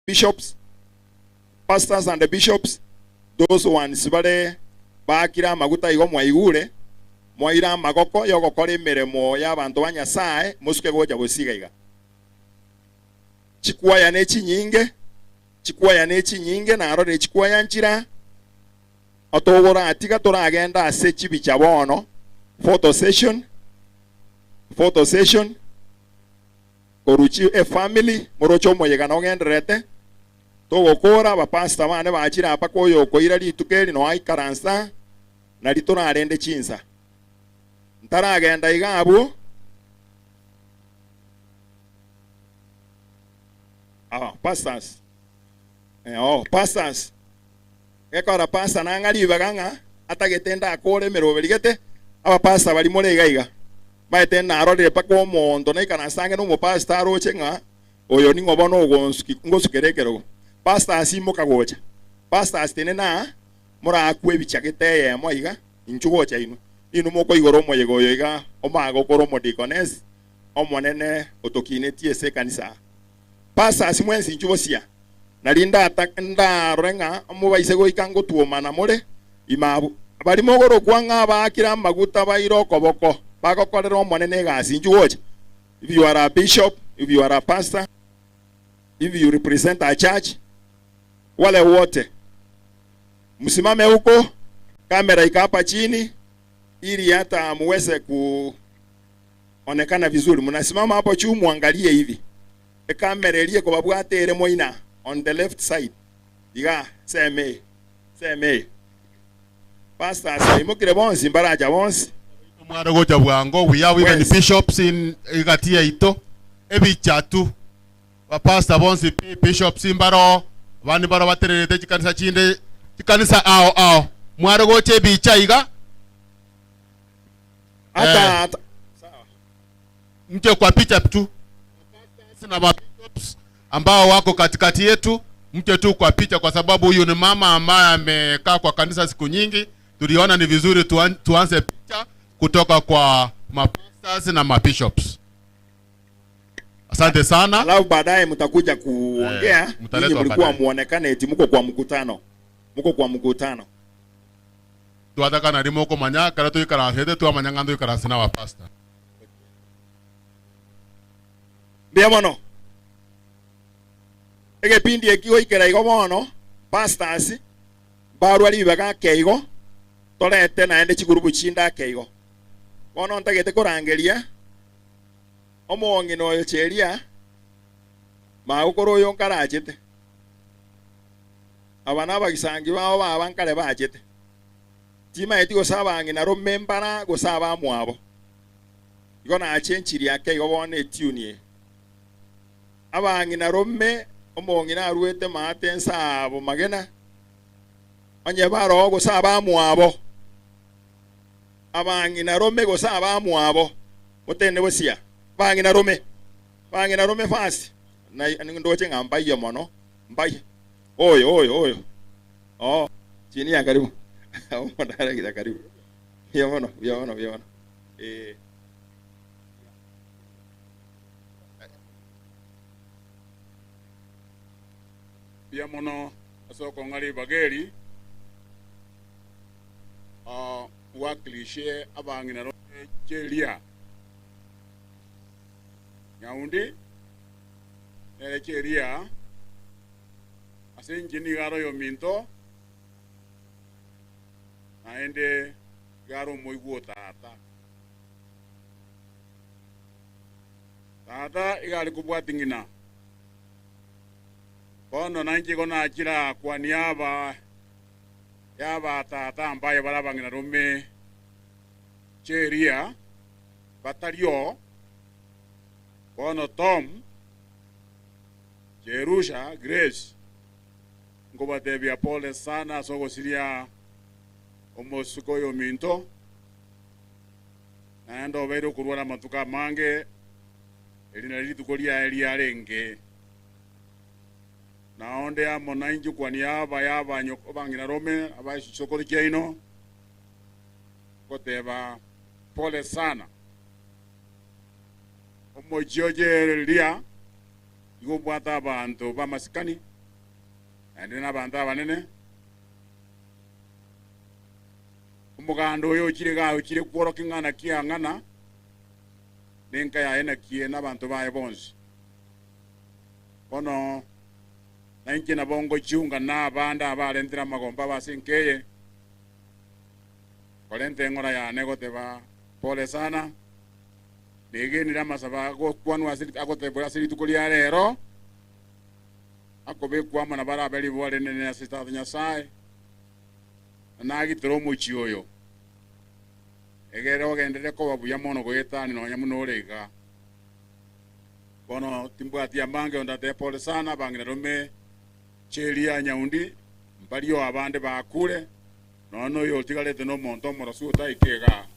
bishops, pastors and the bishops, those ones bare bakira maguta igo mwaigure moira magoko yo gukora imirimo y'abantu ba Nyasaye musuke goja gusigaiga chikwaya nechi nyinge na arore chikwaya nchira atogora atiga turagenda ase chibicha bono photo session koruchi a family morocho moyega no genderete togokora bapasta bane bachira apa koyo koira litukeri no aikaransa na liturarende chinsa ntaragenda igabu pastors pastors ekora pasta nangari baganga atagetenda akore meroberigete aba pasta bali moregaiga baetenda arorire pako omondo na ikanasange no pasta arochenga oyo ningo bono ngosukerekero pastors imoka gocha pastors tenena mura akwe bichagete ye moiga inchugocha inu moko igoro moyego yoiga omago koro modikones omonene otokinetie se kanisa pastors mwensi inchubosia nalinda atakenda renga omubaise goikango tuomana more imabu bali mogoro kwanga bakira maguta bairoko boko bagokorera omonene gasi inchugocha. If you are a bishop, if you are a pastor, if you represent a church, wale wote msimame huko, kamera ikapa chini ili hata muweze kuonekana vizuri. Mnasimama hapo juu muangalie hivi. Kamera ile kwa babwate ere moina on the left side. Diga seme. Pastor say mukire bonsi mbaraja bonsi. Mwara goja bwango we have even bishops in Igatia ito. Ebi chatu. Pastor bonsi bishops imbaro bani baro baterete chikanisa chinde chikanisa ao mwara goche bicha iga Sawa. Mche kwa picha tu. Sina bishops ambao wako katikati yetu, mche tu kwa picha kwa sababu huyu ni mama ambaye amekaa kwa kanisa siku nyingi. Tuliona ni vizuri tuanze picha kutoka kwa mapastors na mabishops. Asante sana. Alafu baadaye mtakuja kuongea, ninyi mlikuwa muonekane eti mko kwa mkutano. Tuataka na rimoko manya kala tu ikara hede tu amanya ngando ikara sina wa pastor. Bia mono. Ege pindi ekigo ikera igo mono, pastors baru ali baga keigo. Tolete na ende chigurubu chinda keigo. Bono ntagete korangeria. Omongi no cheria. Ma ukoro yo nkarachete. Abana bagisangi bawo babankale bachete. Tima eti gosabangi na romembara gosaba mwabo. Igona achenchiri yake igobone tunie. Abangi na romme omongi na ruete matensa abo magena. Onye baro gosaba mwabo. Abangi na romme gosaba mwabo. Motene bosia. Bangi na rome fast. Na ndoche ngambai ya mono. Mbai. Oyo. Oh, chini ya karibu. Omodara kita karibu. Ya mono. Bia mono asoko ngali bageri. Wakilishe abangi na rome chelia. Nyaundi nere cheria asenjini garo yo minto aende garo moiguo tata igali kubwatingina kono nanji kona achira kwa niaba yaba tata ambaye barabangina rome cheria batalio kono Tom Jerusha Grace ngoba debia pole sana soko siria omosuko yo minto naendo vedo kurwana matuka mange elina litukolia eliarenge naonde amona inju kwa niaba yaba nyoko bangina rome abasoko dikeino koteba pole sana omojoje lia igobwata abantu bamasikani andi n'abantu abanene umuganda uyu ukire kworoka ing'ana kiang'ana ninka yaena kie n'abantu baye bonse bono nainki nabongo chiunga n'abanda abarentera amagomba basinkeye kolente ng'ora yane goteba pole sana nigenira amasaba gokwanwa agotebora sirituko lia rero akobekwama na baraberi bwale nene asita nyasaye nagitero muchi oyo egere ogendere ko babuya mono goyetani no nyamuno orega bono timbwati amange ondate pole sana bangire rome chelia nyaundi mbalio abande bakure nono yo tigalete no monto morosu taikega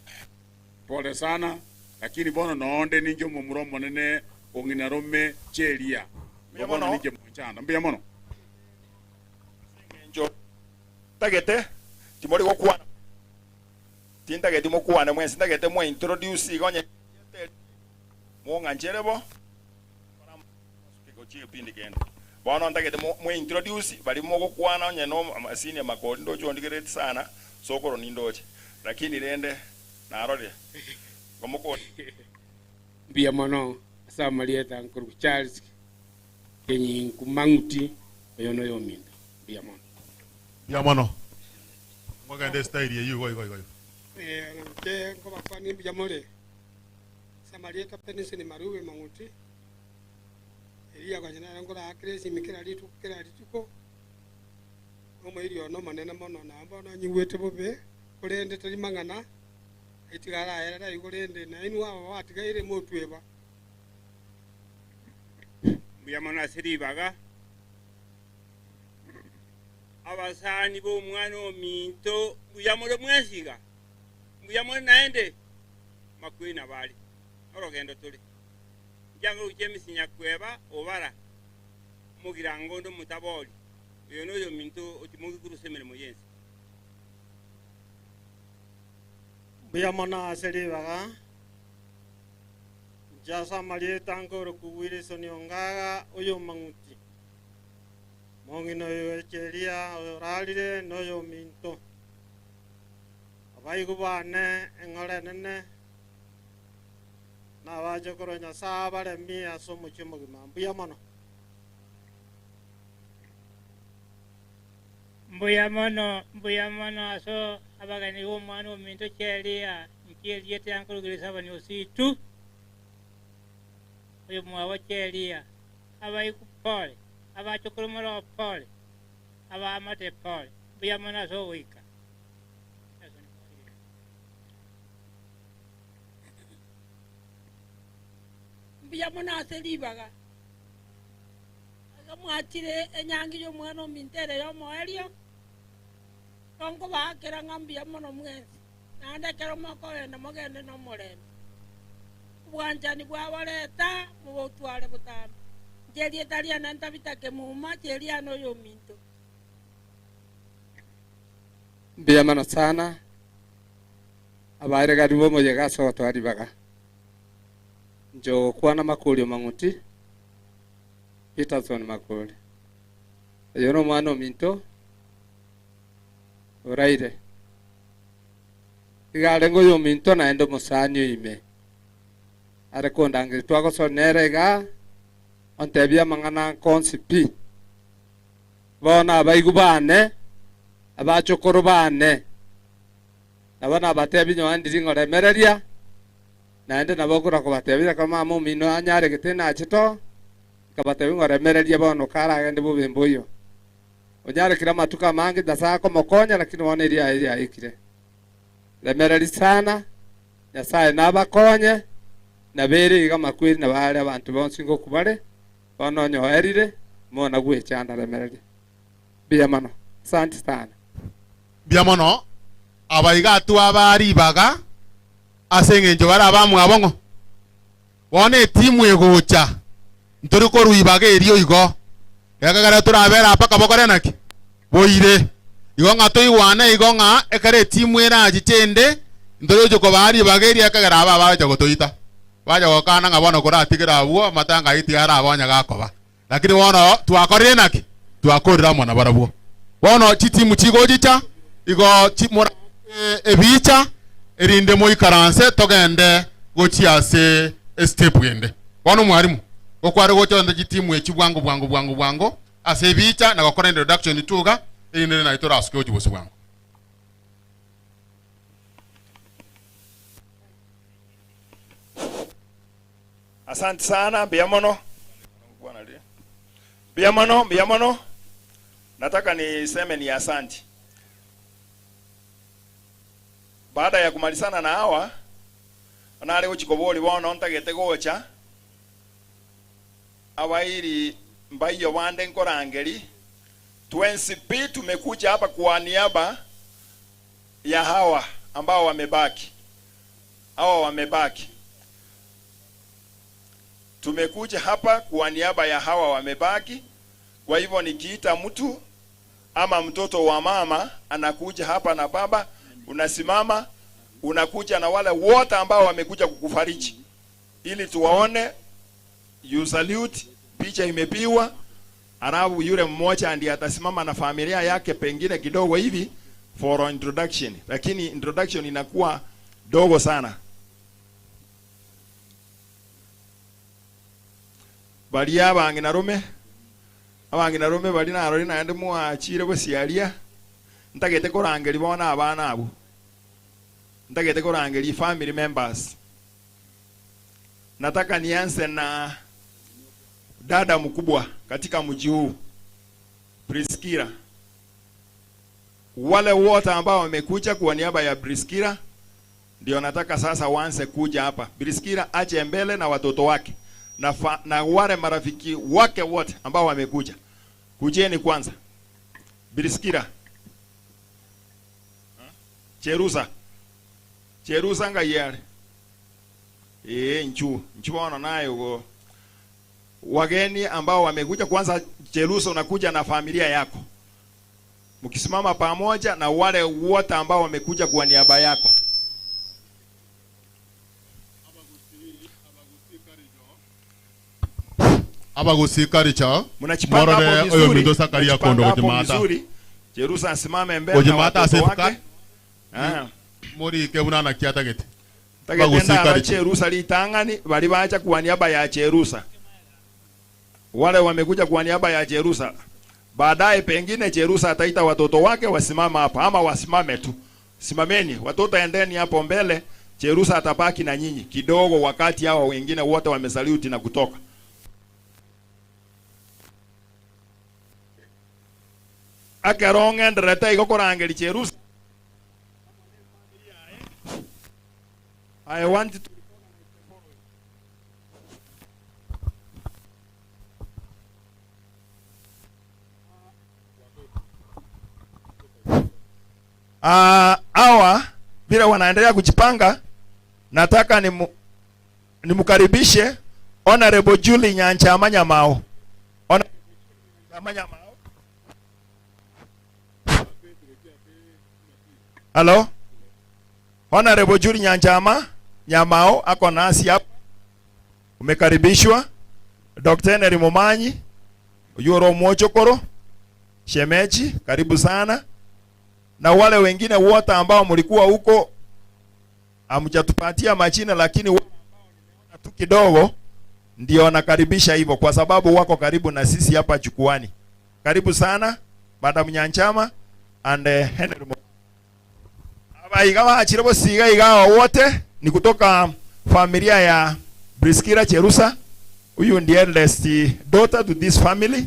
pole sana lakini bono noonde ninjo mumuromo nene ongina rome chelia bono ninje monchana mbia mono njo tagete timori gokwana tinta geti mokwana mwensi ndagete mo introduce igonye mo ngancherebo kiko pindi kenda bono ndagete mo introduce bali mo gokwana onye no asini makodi ndo chondi gereti sana sokoro nindoche lakini rende narode gomoko bia mono sa malieta nkuru Charles kenyi kumanguti yono yominda bia mono Mwagande style ya yu goi. Te ko bakwani bia more sa malieta penisi ni maruwe manguti elia kwa jina ngora akresi mikira lituko omo irio no manene mono na bono nyiwete bobe kurende tari mangana itigara era igurende na inu aba watigaire motweba bia mono asiribaga abasani bo mwana ominto buyamore mwesiga buyamore naende makwina bali orogendo tuli jango uchemisinya kweba obara mugirango ndo mutaboli yono yo minto otimugi kurusemere moyensi buyamona asiribaga jasa malieta ngoro kuwire soniongaga oyo manguti mongino yecheria oralire noyo minto abayigo bane engore nene na baje koronya sabare mi asomo chimogima mbuya mono aso abagani wo mwana minto cheria nkieli tankuru grisaba ni ositu oyo mwa cheria abayigo pole abachokoromoro pole abamate pole bia mona so wika bia mona seribaga agamwatire enyangi yo mwana mintere yo moerio kongo bakera ngambia mono mwensi nande kero makore na mogende no moreno bwanjani bwa bareta mubotware butambe jeria taria nanta bitake muma jeria no yo minto bia mana sana abaire garibo mo yega so twari baga njo kwana makuri manguti Peterson makuri yono mwana minto oraire igarengo yo minto na endo musanyo ime are kondange twago sonerega ontebia mangana konsipi bona abayigu bane abachokoro bane nabana batebi nyandiri ngore mereria naende nabokura ko batebira kama mumino anyare getena achito kabatebi ngore mereria bono kara gende bubemboyo onyare kira matuka mangi dasako mokonya lakini wone iria ikire lemereri sana nyasaye nabakonye nabere igama kwiri na bale abantu bonse ngo kubare bono nyoherire mona gwechanda lemereri bia mano asante sana bia mono abayiga tu abaribaga asenge njo bara bamwe abongo bone timu egocha nturi ko ruibaga erio igo yakagara turabera apaka bokore naki boire igo ngato iwane igo nga ekare timu era agitende ndoro joko bari bageri yakagara aba baje gotoita baje gokana ngabona kora atigira abuo matanga itiara abonya gakoba lakini wono twakorire naki twakorera mwana barabwo bono chitimu chigojicha igo chimura ebicha erinde mo ikaranse togende gochiase step yende bono mwarimu gokware gochonda chitimu ekibwango ase ebicha na gokora introduction tuga erinde na itora aske ojibusi bwango. Asante sana Biamono. Biamono. Nataka niseme ni asante. Baada ya kumalizana na hawa nale uchikoboli bono ntagete gocha abairi mbayo bande nkorangeli 20p tumekuja hapa kwa niaba ya hawa ambao wamebaki. Tumekuja hapa kwa niaba ya hawa wamebaki. Kwa hivyo nikiita mtu ama mtoto wa mama anakuja hapa na baba, unasimama, unakuja na wale wote ambao wamekuja kukufariji ili tuwaone, you salute, picha imepiwa, alafu yule mmoja ndiye atasimama na familia yake pengine kidogo hivi for introduction, lakini introduction inakuwa dogo sana. Bali abange narume bali narori nande muachire bosiaria ntagete korangeri bona abana abo, ntagete korangeri family members. Nataka nianze na dada mkubwa katika mji huu Priskira. Wale wote ambao wamekuja kwa niaba ya Priskira ndio nataka sasa waanze kuja hapa. Priskira ache mbele na watoto wake na wale marafiki wake wote ambao wamekuja. Kujeni kwanza. Priskira. Cherusa ngayare. Nchu wana nayo go. Wageni ambao wamekuja kwanza, Cherusa unakuja na familia yako. Mkisimama pamoja na wale wote ambao wamekuja kwa niaba yako. Abagusikaricha mnachipanga hapo oyo mindo sakaria kondo kujimata Cherusa asimame mbele na watoto wake. Muri kebunana kiata gete Tagenda Cherusa litangani bali bacha kwa niaba ya Cherusa. Wale wamekuja kwa niaba ya Cherusa. Baadaye pengine Cherusa ataita watoto wake wasimama hapa ama wasimame tu. Simameni, watoto endeni hapo mbele. Cherusa atabaki na nyinyi kidogo wakati hao wengine wote wamesaluti na kutoka. Akaronga ndireta igokorangeli Cherusa. I want to hawa bila wanaendelea kujipanga, nataka nimkaribishe Honorable Julie Nyanchama Nyamao. Hello? Honorable Julie Nyanchama Nyamao ako nasi hapa. Umekaribishwa. Dr. Henry Momanyi, Yoro Mochokoro, Shemeji, karibu sana. Na wale wengine wote ambao mlikuwa huko hamjatupatia majina, lakini wale ambao nimeona tu kidogo ndio nakaribisha hivyo kwa sababu wako karibu na sisi hapa jukwani. Karibu sana Madam Nyanchama and Henry Momanyi. Abaigawa achirebo siga igawa wote ni kutoka familia ya Priskira Cherusa. Huyu ndiye eldest daughter to this family.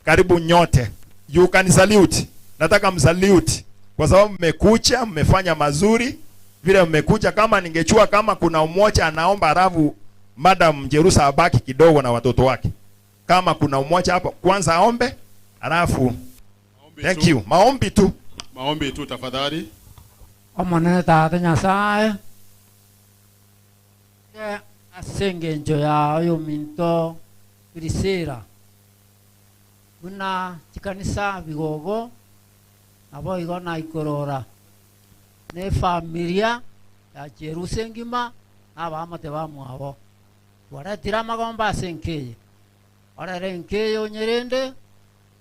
Karibu nyote. You can salute. Nataka msalute kwa sababu mmekuja, mmefanya mazuri. Vile mmekuja, kama ningechua kama kuna mmoja anaomba ravu Madam Cherusa abaki kidogo na watoto wake. Kama kuna mmoja hapo kwanza aombe, alafu thank you. Maombi tu. Maombi tu tafadhali. Omone tata Nyasaye ke asengenjo ya oyo minto Priskira buna chikanisa bigogo abo igona ikorora ne familia ya Cherusa ngima abamate bamwabo waratira magomba senkeye orere nkeyo nyerende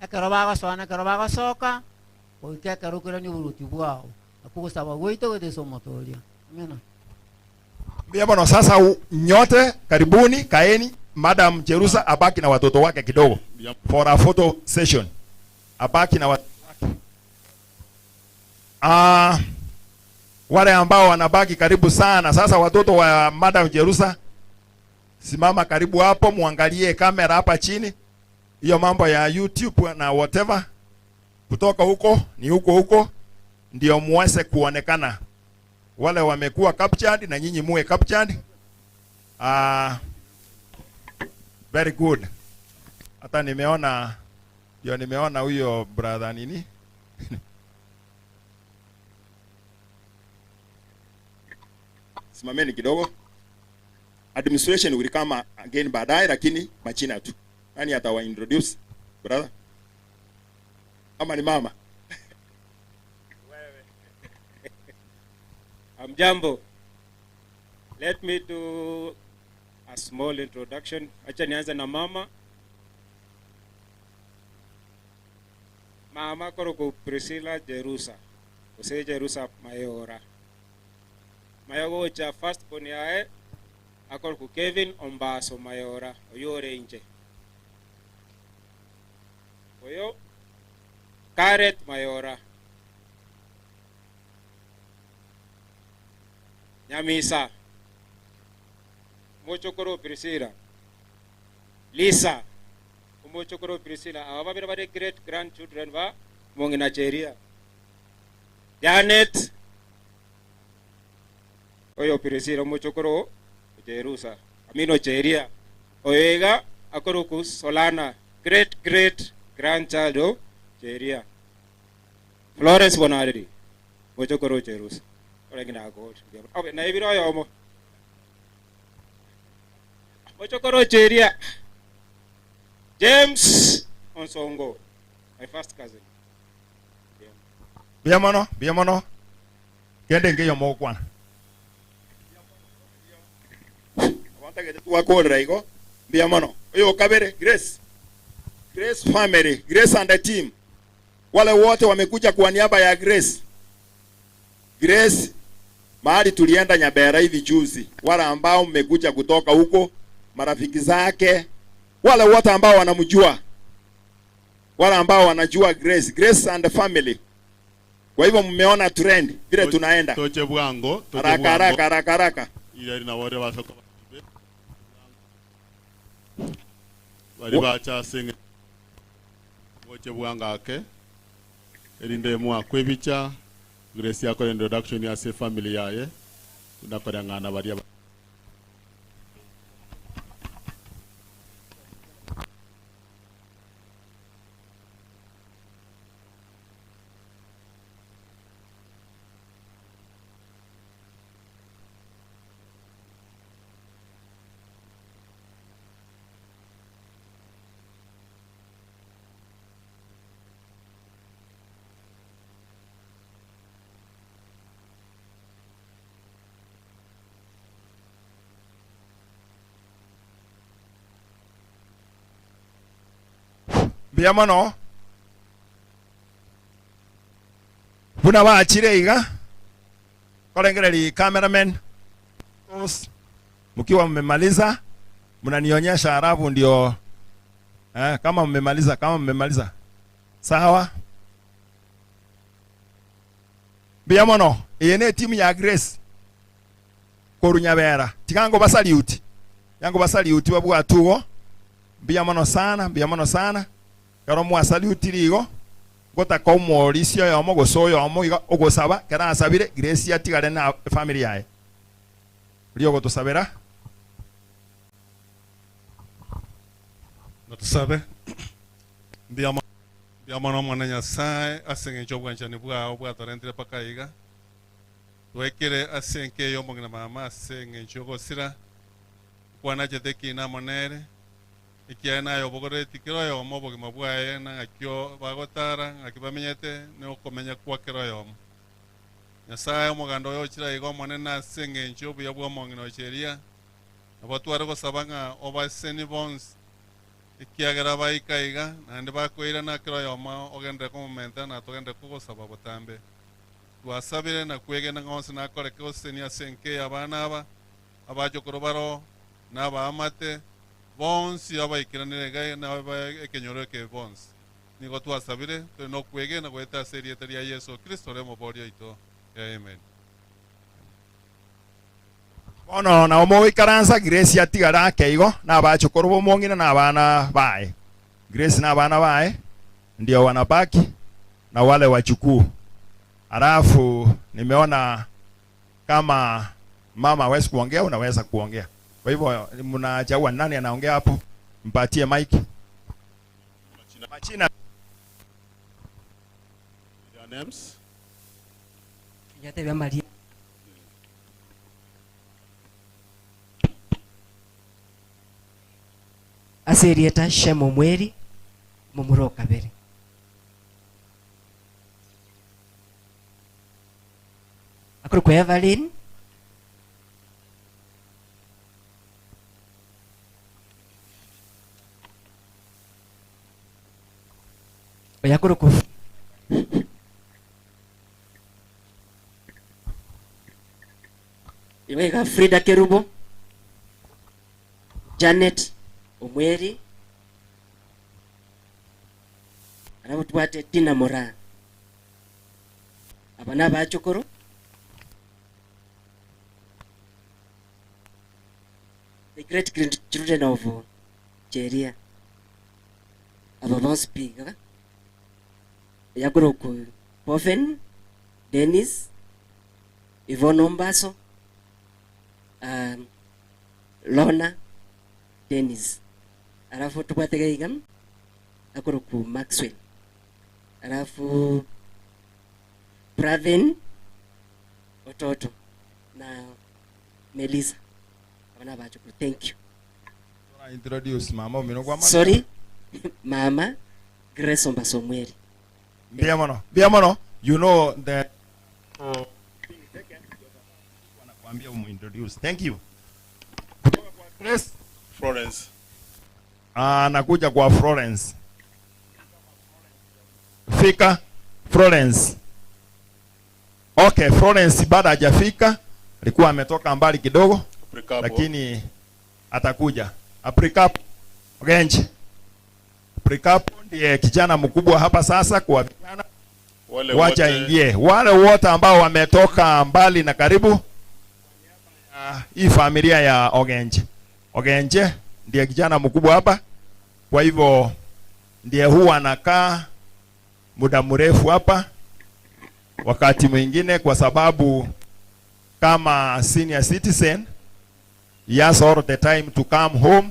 ekero bagosoana ekero bagosoka goika ekero okirania oboruti bwao akugosaba goito goteso omotoria amina. Mbia bono sasa nyote karibuni, kaeni. Madam Jerusa abaki na watoto wake kidogo for a photo session. Abaki na watoto wake. Wale ambao wanabaki karibu sana. Sasa watoto wa Madam Jerusa, simama karibu hapo, muangalie kamera hapa chini. Hiyo mambo ya YouTube na whatever kutoka huko ni huko ndio muweze kuonekana. Wale wamekuwa captured na nyinyi muwe captured. Very good. Hata nimeona huyo brother nini? Simameni kidogo. Administration will come again baadaye, lakini machina tu. Nani atawa introduce brother? Ama ni mama? Jambo. Let me do a small introduction. Acha nianze na mama. Mama koroko Priscilla Jerusa. Ose Jerusa Mayora. Mayogo cha first born yae akoroko Kevin Ombaso Mayora oyore inje. Oyo Karet Mayora. Nyamisa Mochokoro Priscilla Lisa Mochokoro Priscilla awabira bade great grandchildren ba mongina Cheria Janet oyo Priscilla Mochokoro Jerusa amino Cheria oyega akorokus Solana great grandchild of Cheria Florence Bonardi Mochokoro Jerusa na ibiro yomo Mochokoro Cheria James Onsongo, my first cousin. Biamono kende ngeyo mokwana wanta gete tuwakolera iko biamono oyo kabere Grace family, Grace and the team, wale wote wamekuja kwa niaba ya Grace mahali tulienda Nyabera hivi juzi, wale ambao mmekuja kutoka huko, marafiki zake, wale wote ambao wanamjua, wale ambao wanajua Grace and the family. Kwa hivyo mmeona trend vile tunaenda toche bwango haraka ile na wale wasoko bali bacha singe toche bwanga ake elinde mwa kwebicha Grace yako introduction ya se family yaye tunakora ngana baria biamono buna baachire iga kolengereri cameraman mkiwa mmemaliza mnanionyesha arabu ndio kama mmemaliza sawa. Biamono yene timu ya Grace korunyabera tikango basaliuti yango basaliuti babwatugo biamono sana karo mwasaluti ligo gota ko morisio yomo gosoyo omo iga ogosaba kera asabire Grace atigare na family yae liyo gotosabera notusabe biamono mwana Nyasaye asenge chobwanchani bwa torentire pakaiga twekere asenke yo mongina mama asenge chogosira kwana jeteki na monere ikiana yo bogore tikiro yo mobo ke mabwaye na akyo bagotara akibamenyete ne okomenya kwa kero yo Nyasaye omugando yo chira igo monena senge nchobu ya bwa mongino cheria abatware go sabanga obaseni bones ikiagera baikaiga naende bakwira nakero yoma ogende komomenta na togende kugosaba botambe twasabire na kwegena ng'onse nakoreke oseni asenke abana aba abachokoro baro n'abaamate bonsi abaikiranire gai na ekenyoro eke bonsi nigo twasabire turi no kwegena gweta ase erieta ria Yesu Kristo remoboria ito amen. Bono na omoikaransa Grace atigara keigo na abachokoro bomongina na abana bae. Grace na abana bae ndio wanabaki na wale wachukuu. Alafu nimeona kama mama hawezi kuongea, unaweza kuongea. Kwa hivyo mnachagua nani anaongea hapo, mpatie mic. Machina. Your names? Yate Maria. Aserieta Shemo Mweri Mumuro Kabere. Akuru kwa Evelyn. Oyakuru ku Iwega Frida Kerubo, Janet Omweri, arabutwate Tina Mora. Abana bachokoro the great grandchildren of Cheria. Ababa speaker Yakuroko Pofen, Dennis, Yvonne Ombaso, Lona, Dennis. Alafu tupate igam Akuruku Maxwell. Alafu Pravin Ototo na Melissa. Abana bacho. Thank you. Introduce mama minogwa. Sorry. Mama Grace Ombaso Mweri. Biamono, you know that wanakuambia umintroduce. Thank you. Grace Florence. Nakuja kwa Florence. Fika Florence. Okay, Florence bado hajafika. Alikuwa ametoka mbali kidogo. Aprikapo. Lakini atakuja. Aprikapo. Ogenje. Aprikapo ndiye kijana mkubwa hapa sasa kwa vijana. Wacha ingie. Wale wote ambao wametoka mbali na karibu. Hii familia ya Ogenje. Ogenje ndiye kijana mkubwa hapa. Kwa hivyo ndiye huwa anakaa muda mrefu hapa. Wakati mwingine kwa sababu kama senior citizen he has all the time to come home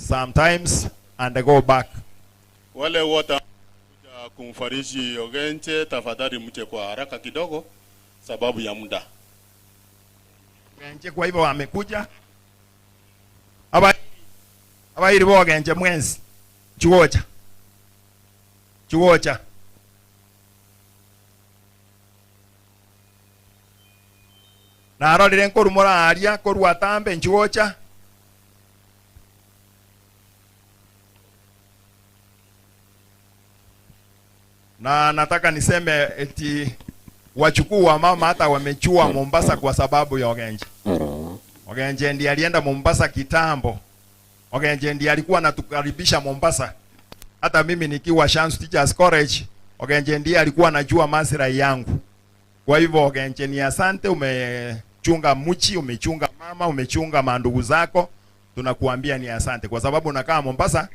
sometimes and go back. Wale wote kumfariji Ogenje, tafadhali mche kwa haraka kidogo sababu ya muda. Ogenje kwa hivyo amekuja. Aba ilibo Ogenje mwenzi. Chuocha. Na arorire nkoru moraria koru atambe nchuocha. Na nataka niseme eti wachukuu wa mama hata wamechua Mombasa kwa sababu ya Ogenje. Ogenje ndiye alienda Mombasa kitambo. Ogenje ndiye alikuwa anatukaribisha Mombasa. Hata mimi nikiwa Shanzu Teachers College, Ogenje ndiye alikuwa anajua maslahi yangu. Kwa hivyo Ogenje ni asante, umechunga mchi, umechunga mama, umechunga mandugu zako. Tunakuambia ni asante kwa sababu unakaa Mombasa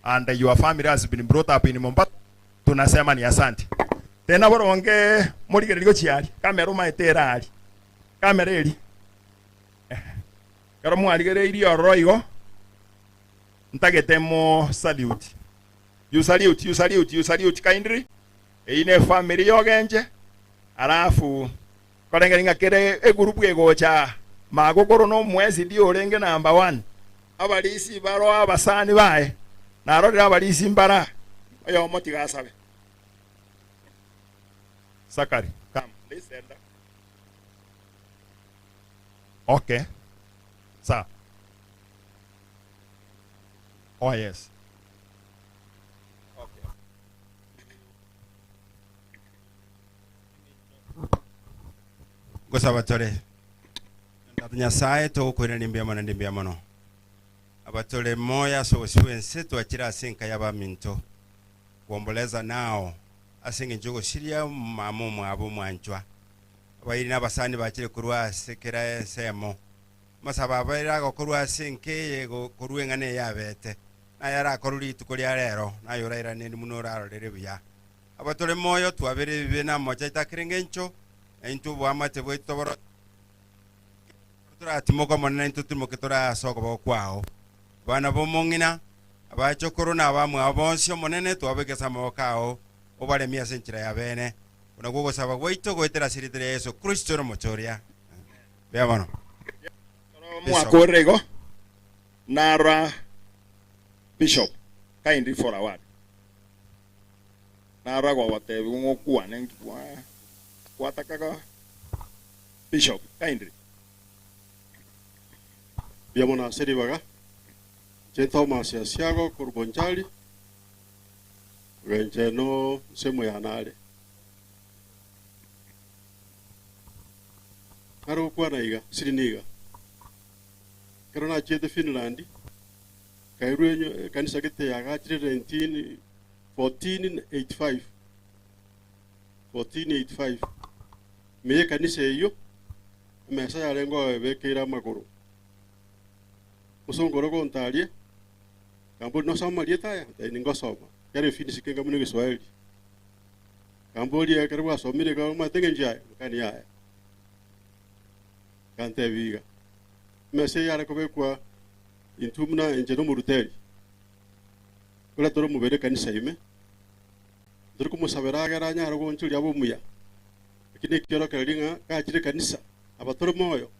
and your family has been brought up in Mombasa. Tunasema ni asante. Tena boronge muri liko chiari, kamera maitera ali. Kamera eli. Karo mwaligere ili oroigo. Ntagetemo salute. You salute kindly. Ine family Ogenje. Alafu korenga kere egroup egocha magogoro no mwezi ndio orenge number 1. Abalisi baro abasani bae. Narorera abalisi mbara. Oyo moti gasabe. Sakari, come. Listen. Okay. Sa. Oh yes. Gusaba tole. Nyasaye to kwena nimbia mono. Abatole moya so siwense to akira sinka yaba minto. Kuomboleza nao asinga njogo shiria mamu mwabo mwanjwa. Abayiri n'abasani bakire kurwa sekera semo. Masaba abayira go kurwa sinke go kurwengane yabete. Na yara koruri tukolya rero na yoraira ni munora rere biya. Abatole moyo twabere bibena mocha itakirengencho. Entu bwamate bwitoboro tura timoko monna entu timoke tura soko bokwao bana bomongina abachokoro na bamwe abonsyo monene twabekesa mokao obale mia senchira ya bene unagogo saba gwaito goitera siritere Yesu Kristo no mochoria bya bano mwakorego nara bishop kindly for a word nara gwa watebi ngokuwa nengwa kwatakaga bishop kindly biamona seribaga jento masia siago kurbonjali renjeno semo yanale karo kwa naiga siriniga karo na jete Finland kairuenyo kanisa kete yaga 1485 me kanisa iyo mesa ya lengo bekira maguru usongoro kontalie kambo no somalia taya ningo soma yare finisi kenga muno Kiswahili Cambodia karwa somire ka matenge njaya kani haya kante viga mesa ya ko kwa intumna njeno muruteli kula toro mubere kanisa ime dore kumusabera garanya arago nchuri abo muya kine kioro karinga ka chire kanisa abatoro moyo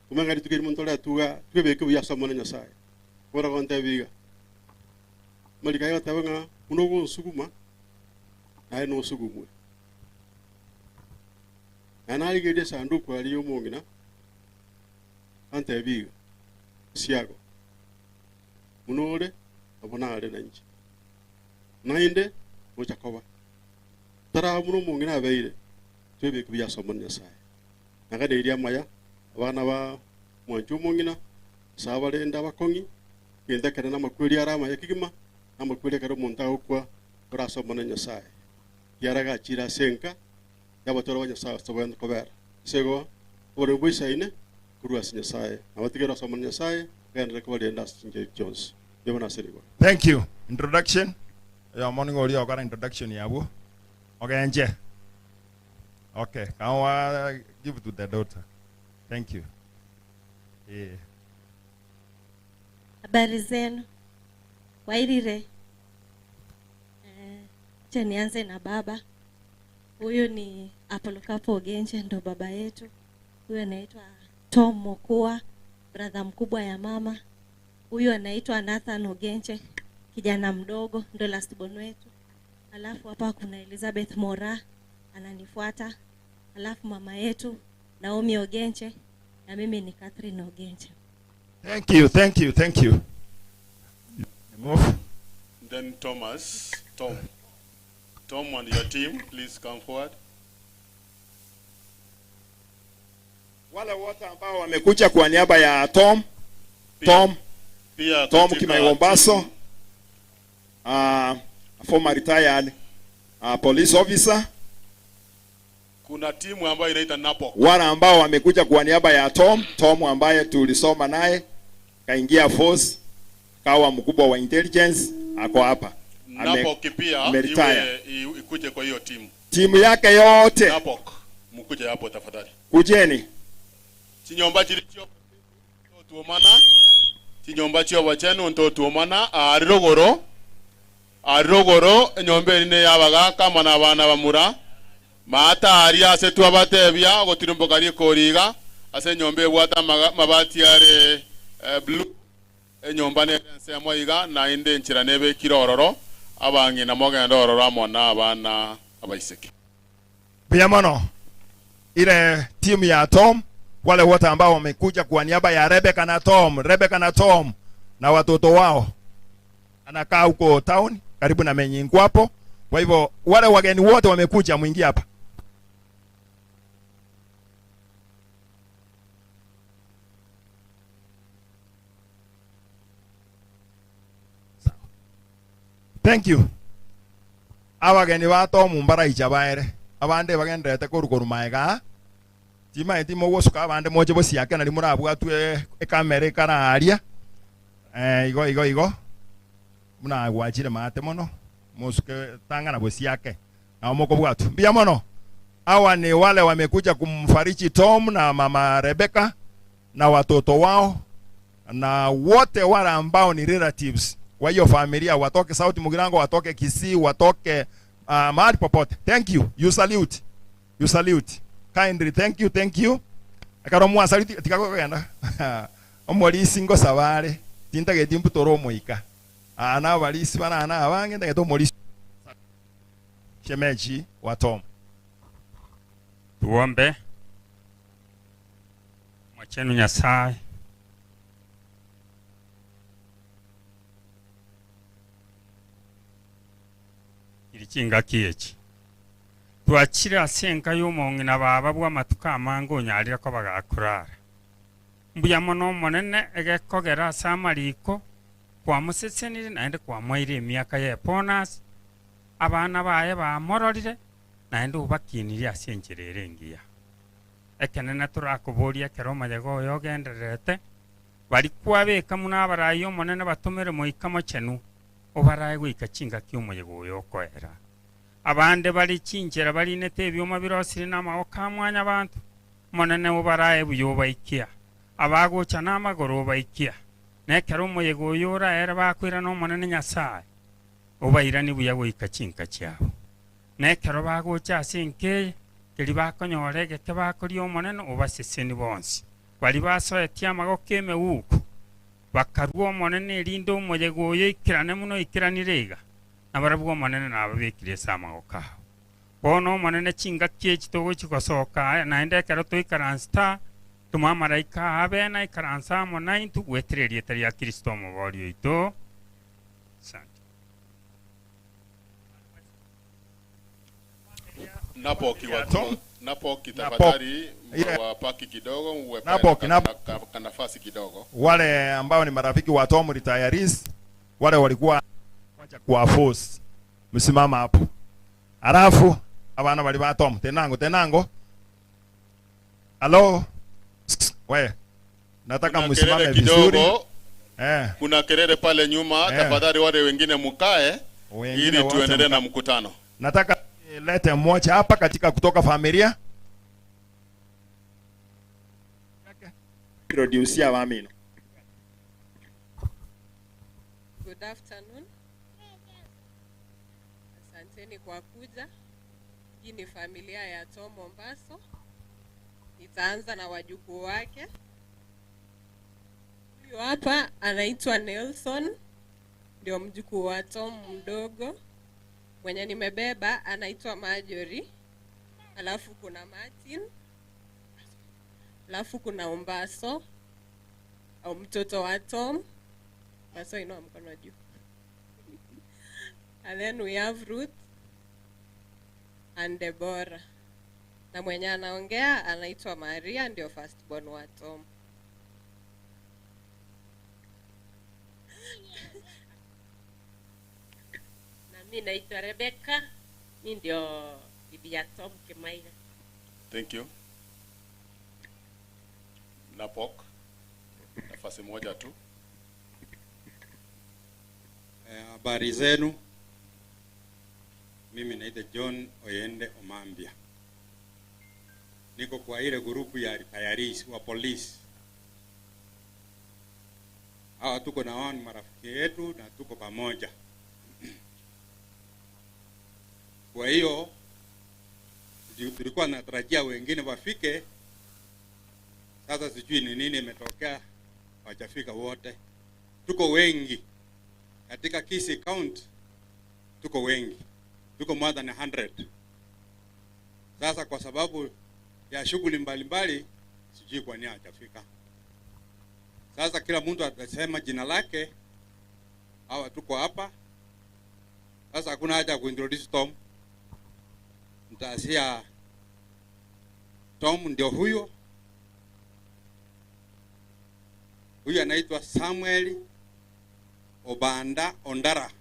kumangari tukiri montola tuga twebeke buya somona Nyasaye ora konte biga malika yo tabanga unogo suguma ai no sugumwe anali gede sanduku ali yo mongina ante biga siago unore abonale nanji nainde mochakoba tara muno mongina abeire twebeke buya somona Nyasaye nakade iria maya abana ba mwanju mongina sabalenda bakongi genda kana namakweli arama yakigima namakweli karo monta okwa braso mona Nyasaye yaraga chira senka yabatoro Nyasaye sobanda kobera sego ore buisaine kuruas Nyasaye abatigera so mona Nyasaye genda ko balenda sinje Jones yebona serigo. Thank you. Introduction. Ya morning ori ogara introduction yabo. Ogenje. Okay, can I give it to the daughter? Thank you. Yeah. Habari zenu. Wairire. Acha nianze na baba. Huyu ni Apollo Kapo Ogenje, ndo baba yetu. Huyu anaitwa Tom Mokua, brother mkubwa ya mama. Huyu anaitwa Nathan Ogenje, kijana mdogo, ndo last born wetu. Alafu hapa kuna Elizabeth Mora ananifuata. Alafu mama yetu Naomi Ogenje na mimi ni Catherine Ogenje. Thank you, thank you, thank you. Move. Then Tom, and your team, please come forward. Wale wote ambao wamekuja kwa niaba ya Tom Kimaigombaso, former retired police officer. Kuna timu ambayo inaitwa Napok. Wale ambao wamekuja kwa niaba ya Tom ambaye tulisoma naye kaingia force kawa mkubwa wa intelligence ako hapa. Napok pia ikuje kwa hiyo timu yake yote. Napok mkuje hapo tafadhali. Kujeni. Chinyomba chilicho tuomana. Chinyomba chio wachenu nto tuomana arogoro nyombe ine yabaga kama na bana bamura. Mata aria se tu abatebya gotirumbokari koriga ase nyombe bwata mabati yare blue nyomba ne se moiga na inde nchira nebe kirororo abangi na mogenda ororo amona abana abaiseke. Biamono ile timu ya Tom, wale wote ambao wamekuja kwa niaba ya Rebecca na Tom na watoto wao anakaa huko town karibu na Menyingu hapo. Kwa hivyo wale wageni wote wamekuja, muingie hapa. Thank you. Abageni bato mumbara ichabaere. Abande bagendete kuruguru maega. Tima eti mogosuka abande moje bosiake na limura abwatwe ekamera kararia. Igo. Muna agwachire mate mono. Musuke tangana bosiake. Na moko bwatu. Bia mono. Hawa ni wale wamekuja kumfariji Tom na mama Rebecca na watoto wao na wote wale ambao ni relatives wa hiyo familia, watoke Sauti Mugirango, watoke Kisii, watoke mahali popote. Thank you. You salute. Kindly, thank you. Akaromwa salute tikako kenda. Omwali singo savale. Tinta ke timpu toro moika. Ana balisi bana ana abange ndage to moli. Shemeji wa Tom. Tuombe. Mwachenu Nyasaye. Irikinga kieki. Twachira senka y'omongi na baba bwa matuka amango nyalira ko bagakurara. Mbuya mono monene egekogera samariko kwa musesenire naende kwa mwaire emyaka ye bonus abana baye bamororire naende ubakinire asenjerere ngiya. Ekenene turakuboria keroma yego yogenderete bari kwabeka muna barayi omonene batumire moikamo chenu obaraye gwika chinga ky'umuyego yokoera. Abande bali chinjera bali nete ebyoma birosire n'amaoka mwanya abantu monene obaraye buyobaikia abagocha n'amagoro baikia nekero umuyego yora era bakwira no monene Nyasaye obaira ni buya gwika chinga cyabo nekero bagocha asinke keri bakonyorege ke bakori omonene obaseseni bonsi bali basoetia magokeme uko bakaruo monene lindo umuyego yikirane muno ikiranirega nabarabuo monene nababekire sama okaho bono monene chinga kyechi togo chikosoka naende kero toikaransta tuma maraika abe na ikaransa mona intu gwetererie tari ya Kristo muborio ito. Napoki tafadhali wapaki kidogo uwepe nafasi kidogo. Wale ambao ni marafiki wa Tom retirees wale walikuwa wacha kwa force msimama hapo. Alafu abana bali ba Tom tenango. Hello. We. Nataka msimame vizuri. Kuna kelele pale nyuma, tafadhali wale wengine mukae ili tuendelee na mkutano. Nataka lete mmoja hapa katika kutoka familia. Introduce ya Amino. Good afternoon. Asanteni kwa kuja. Hii ni familia ya Tom Mombaso. Nitaanza na wajukuu wake. Huyu hapa anaitwa Nelson, ndio mjukuu wa Tom mdogo. Mwenye nimebeba anaitwa Marjorie. Alafu kuna Martin. Alafu kuna Ombaso, au mtoto wa Tom. Baso inua mkono juu. And then we have Ruth and Deborah. Na mwenye anaongea anaitwa Maria, ndio firstborn wa Tom. Na mimi naitwa Rebecca, mimi ndio bibi ya Tom Kimaiga. Thank you. Napok. Nafasi moja tu. Habari zenu. Mimi naitwa John Oyende Omambia. Niko kwa ile grupu ya retirees wa polisi. Hawa tuko na wao marafiki yetu na tuko pamoja. Kwa hiyo tulikuwa tunatarajia wengine wafike. Sasa sijui ni nini imetokea, hawajafika wote. Tuko wengi. Katika Kisii County tuko wengi. Tuko more than 100. Sasa kwa sababu ya shughuli mbalimbali sijui kwa nini hajafika. Sasa kila mtu atasema jina lake hawa tuko hapa sasa. Hakuna haja kuintroduce Tom, nitasia Tom ndio huyo. Huyu anaitwa Samuel Obanda Ondara.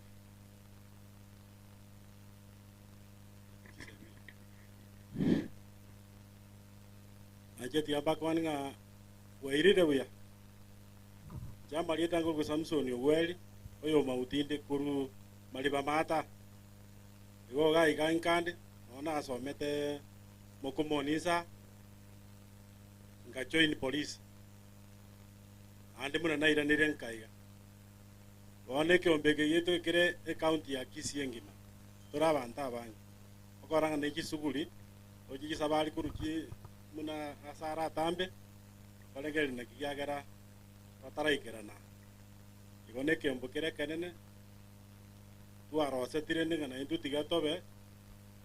Ajeti abakwan nga wairire buya. Jama lieta ngo Samson Yoweli oyo mautinde kuru maliba mata. Igo ga ikankande ona asomete mokomonisa nga join police. Ande muna naira nirenkaiga. One ke ombege yeto kire account ya Kisiengima. Tora banta abangi. Okoranga neki suguli oji sabali kuruki muna asara tambe balengeli na kiyagara bataraikirana igone kembukire kenene tuaro setire ninga na indu tigatobe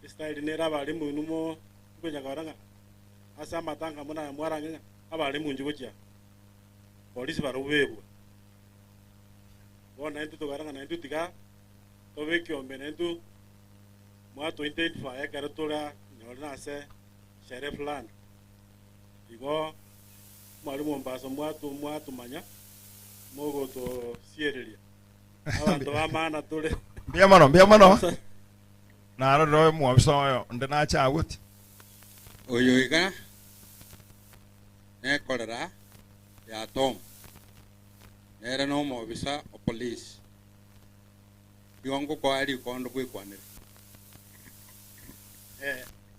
style nera bali munumo kwenya garanga asa matanga muna mwaranga abali munju gocha polisi barubebu bona indu tugaranga na indu tiga tobe kyombe na indu mwa 2025 ya karatora nyolna se sheriff land igo mwalimu mbaso mwatu manya mogo to sierelia abantu bamana tole mbia mano na ro mo so ndana cha wuti Oyo iga ne kolera ya Tom era no mo bisa o police yongo ko ari kondo kwikwanire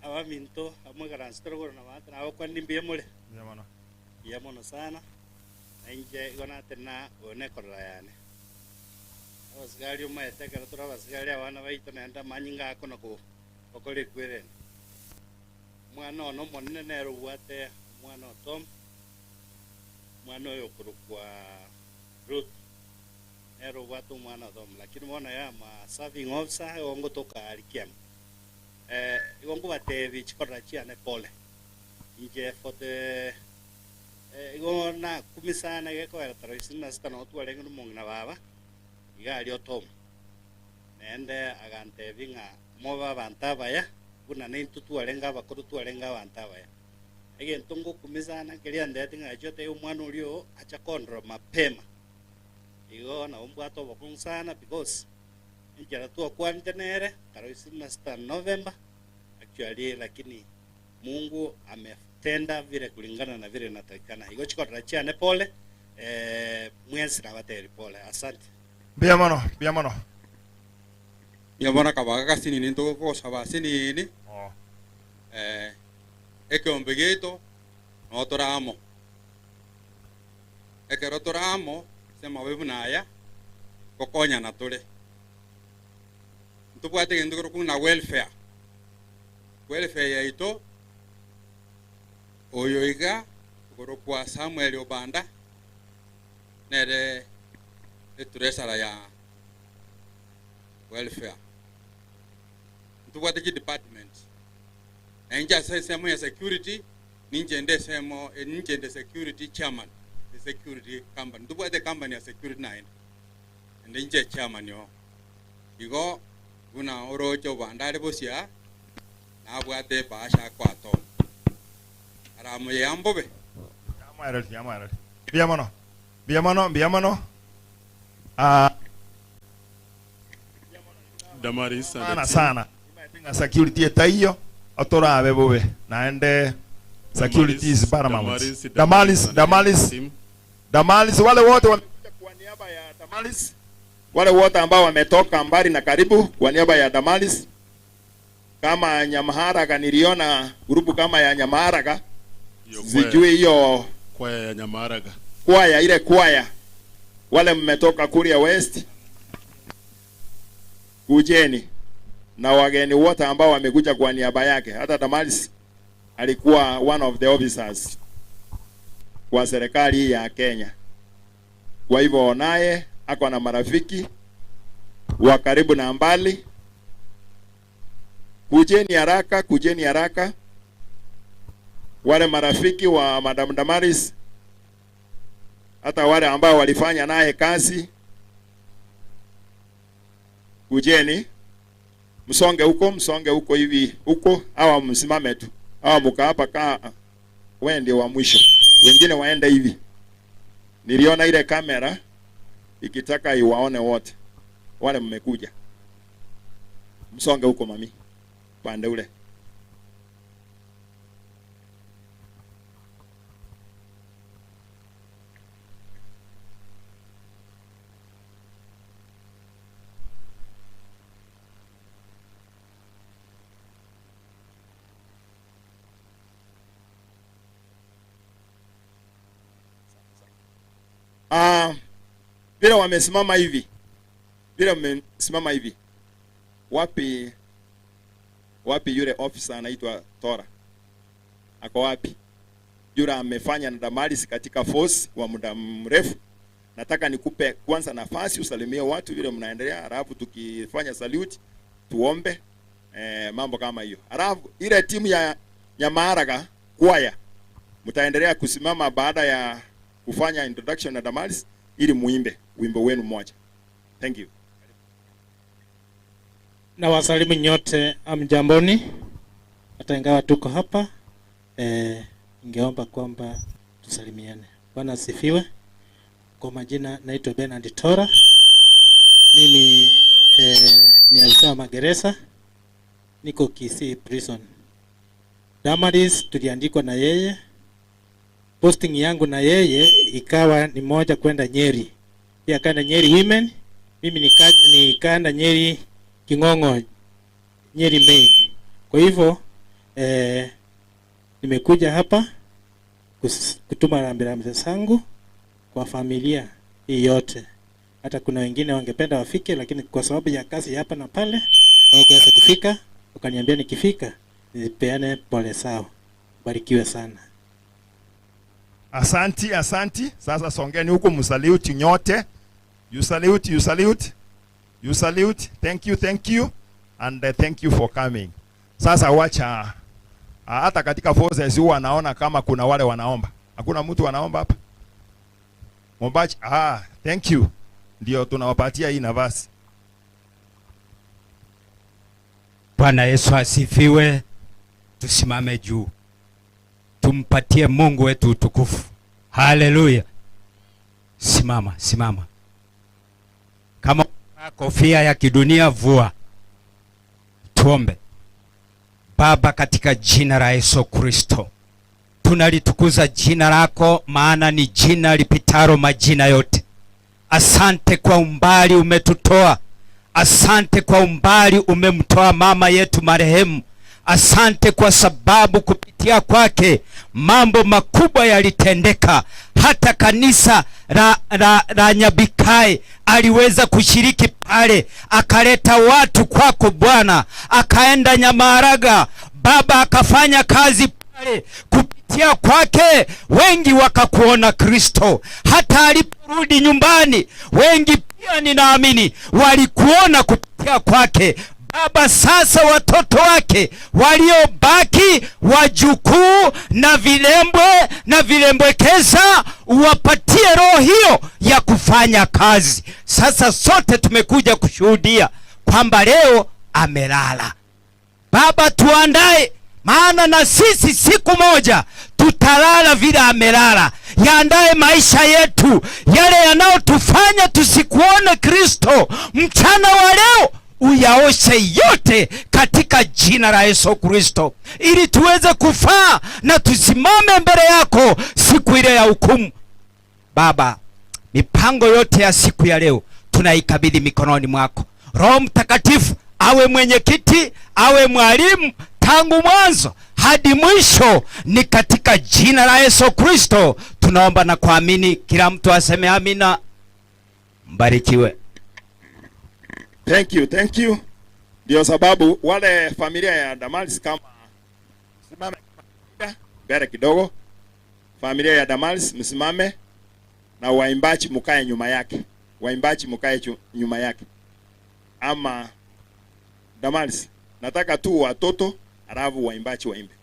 abaminto amagaranstro goro na matra abo kwandi mbiyemule yamono sana nje igona tena one korra yani abasgari umayete kara tura abasgari abana baito nenda manyinga akono ko okore kwere mwana ono monene nero wate mwana Tom mwana yo kurukwa Ruth nero watu mwana Tom lakini mwana ya ma serving officer ongo toka alikiam igongo batevi chikorra chiane pole nje fote igona kumisana geko era tarisina stano tu alengo mongna baba igali Tom nende agante vinga moba bantaba ya kuna nintu tu alenga bakuru tu alenga bantaba ya ege ntongo kumisana kelia ndete nga jote umwana ulio acha kondro mapema igona umbwato bokunsana because njara tu kwantenere tarisina sta November actually lakini Mungu ametenda vile kulingana na vile natakikana. Hiyo chiko tunachiane pole mwezi na wateri pole. Asante. Bia mano. Ya bona kabaga kasini ninto ko sabasini ni. Eke ombegeto otoramo. Eke rotoramo sema webu naya kokonya na tole. Ntubwate ngendo ko na welfare. Welfare ya ito oyoiga kwa Samuel Obanda nere etresara ya welfare ntuwate department enja semo ya security ninjende semo ninjende security chairman the security company ntuwate company ya security nine nje chairman yo igo una orocho Obanda rebosia na bwate basha kwa Tom Ramo yambobe. Yamaral. Bia mano. Damaris sana. Imatinga security etaiyo otora abebobe. Naende security is paramount. Damalis wale wote wamekuja kwa niaba ya Damalis. Wale wote ambao wametoka mbali na karibu kwa niaba ya Damalis. Kama Nyamaharaga niliona grupu kama ya Nyamaharaga. Sijui hiyo kwaya ya Nyamaharaga. Kwaya wale mmetoka Kuria West kujeni na wageni wote ambao wamekuja kwa niaba yake. Hata Damaris alikuwa one of the officers kwa serikali ya Kenya. Kwa hivyo naye ako na marafiki wa karibu na mbali. Kujeni haraka. Wale marafiki wa Madam Damaris, hata wale ambao walifanya naye kazi, kujeni, msonge huko hivi huko, hawa msimame tu, hawa mkaa hapa kaa, wewe ndio wa mwisho, wengine waende hivi. Niliona ile kamera ikitaka iwaone wote wale mmekuja. Msonge huko mami, pande ule. Vile wamesimama hivi, wapi yule officer anaitwa Tora? Ako wapi? Yule amefanya na Damaris katika force wa muda mrefu. Nataka nikupe kwanza nafasi usalimie watu vile mnaendelea, alafu tukifanya salute tuombe mambo kama hiyo. Alafu ile timu ya Nyamaraga kwaya mtaendelea kusimama baada ya kufanya introduction na Damaris ili muimbe wimbo wenu mmoja. Thank you. Na wasalimu nyote, amjamboni. Hata ingawa tuko hapa, ningeomba kwamba tusalimiane. Bwana asifiwe. Kwa majina naitwa Bernard Tora. Mimi ni afisa magereza. Niko Kisii prison. Damaris tuliandikwa na yeye. Posting yangu na yeye ikawa ni moja kwenda Nyeri. Pia kaenda Nyeri Women, mimi nikaenda Nyeri King'ong'o, Nyeri Main. Kwa hivyo nimekuja hapa kutuma rambirambi zangu kwa familia hii yote. Hata kuna wengine wangependa wafike, lakini kwa sababu ya kazi hapa na pale hawakuweza kufika. Wakaniambia nikifika nipeane pole zao. Barikiwe sana. Asanti. Sasa songeni huko msalute nyote. You salute. Thank you. And thank you for coming. Sasa wacha hata katika forces huwa naona kama kuna wale wanaomba. Hakuna mtu anaomba hapa? Mombachi, thank you. Ndio tunawapatia hii nafasi. Bwana Yesu asifiwe. Tusimame juu. Tumpatie Mungu wetu utukufu. Haleluya. Simama. Kama kofia ya kidunia vua. Tuombe. Baba, katika jina la Yesu Kristo, tunalitukuza jina lako, maana ni jina lipitalo majina yote. Asante kwa umbali umetutoa. Asante kwa umbali umemtoa mama yetu marehemu. Asante kwa sababu kupitia kwake mambo makubwa yalitendeka. Hata kanisa la Nyabikai aliweza kushiriki pale, akaleta watu kwako Bwana, akaenda Nyamaraga Baba, akafanya kazi pale. Kupitia kwake wengi wakakuona Kristo. Hata aliporudi nyumbani wengi pia ninaamini walikuona kupitia kwake Baba. Sasa watoto wake waliobaki, wajukuu na vilembwekeza, uwapatie roho hiyo ya kufanya kazi. Sasa sote tumekuja kushuhudia kwamba leo amelala. Baba, tuandae, maana na sisi siku moja tutalala vile amelala. Yaandae maisha yetu, yale yanayotufanya tusikuone Kristo mchana wa leo, uyaoshe yote katika jina la Yesu Kristo, ili tuweze kufaa na tusimame mbele yako siku ile ya hukumu. Baba, mipango yote ya siku ya leo tunaikabidhi mikononi mwako. Roho Mtakatifu awe mwenyekiti, awe mwalimu tangu mwanzo hadi mwisho, ni katika jina la Yesu Kristo tunaomba na kuamini. Kila mtu aseme amina. Mbarikiwe. Thank you. Ndio sababu wale familia ya Damaris, kama simame mbele kidogo. Familia ya Damaris msimame, na waimbaji mkae nyuma yake. Ama Damaris, nataka tu watoto alafu waimbaji waimbe.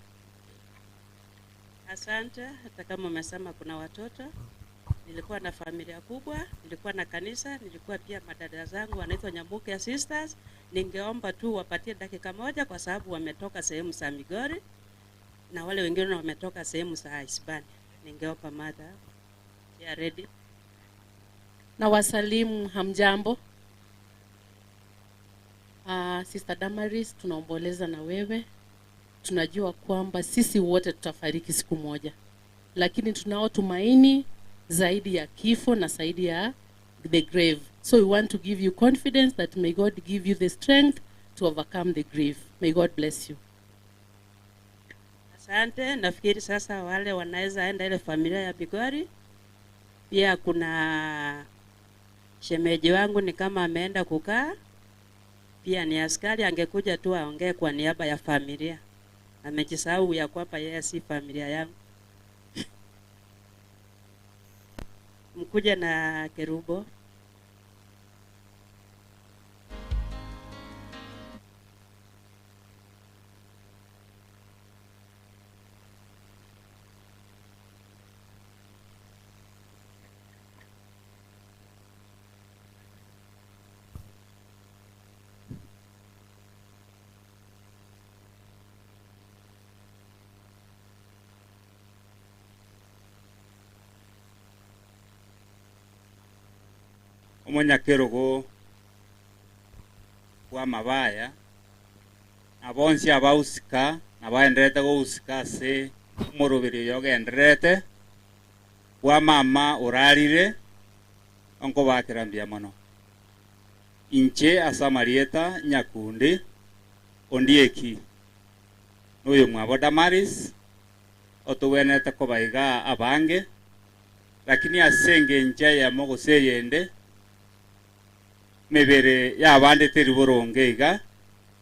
Asante. Hata kama umesema kuna watoto, nilikuwa na familia kubwa, nilikuwa na kanisa, nilikuwa pia madada zangu wanaitwa Nyambuke Sisters. Ningeomba tu wapatie dakika moja kwa sababu wametoka sehemu za Migori na wale wengine wametoka sehemu za Hispania. Ningeomba mada ya ready. Na wasalimu hamjambo. Sister Damaris, tunaomboleza na wewe. Tunajua kwamba sisi wote tutafariki siku moja, lakini tunao tumaini zaidi ya kifo na zaidi ya the grave. So we want to give you confidence that may God give you the strength to overcome the grave. May God bless you. Asante. Nafikiri sasa wale wanaweza enda ile familia ya Migori. Pia kuna shemeji wangu ni kama ameenda kukaa. Pia ni askari, angekuja tu aongee kwa niaba ya familia. Amejisahau ya kwamba yeye si familia yangu. Mkuja na Kerubo. Omonyakerogo kwa mabaya abonsi abausika nabaenderete gousika se umorobiri yogenderete kwa mama urarire onko bakirambia mono inche asamarieta nyakundi ondieki noyo mwabo Damaris otuwenete kobaiga abange lakini asenge nje ya mogoseyende mebere ya bande teri boronge iga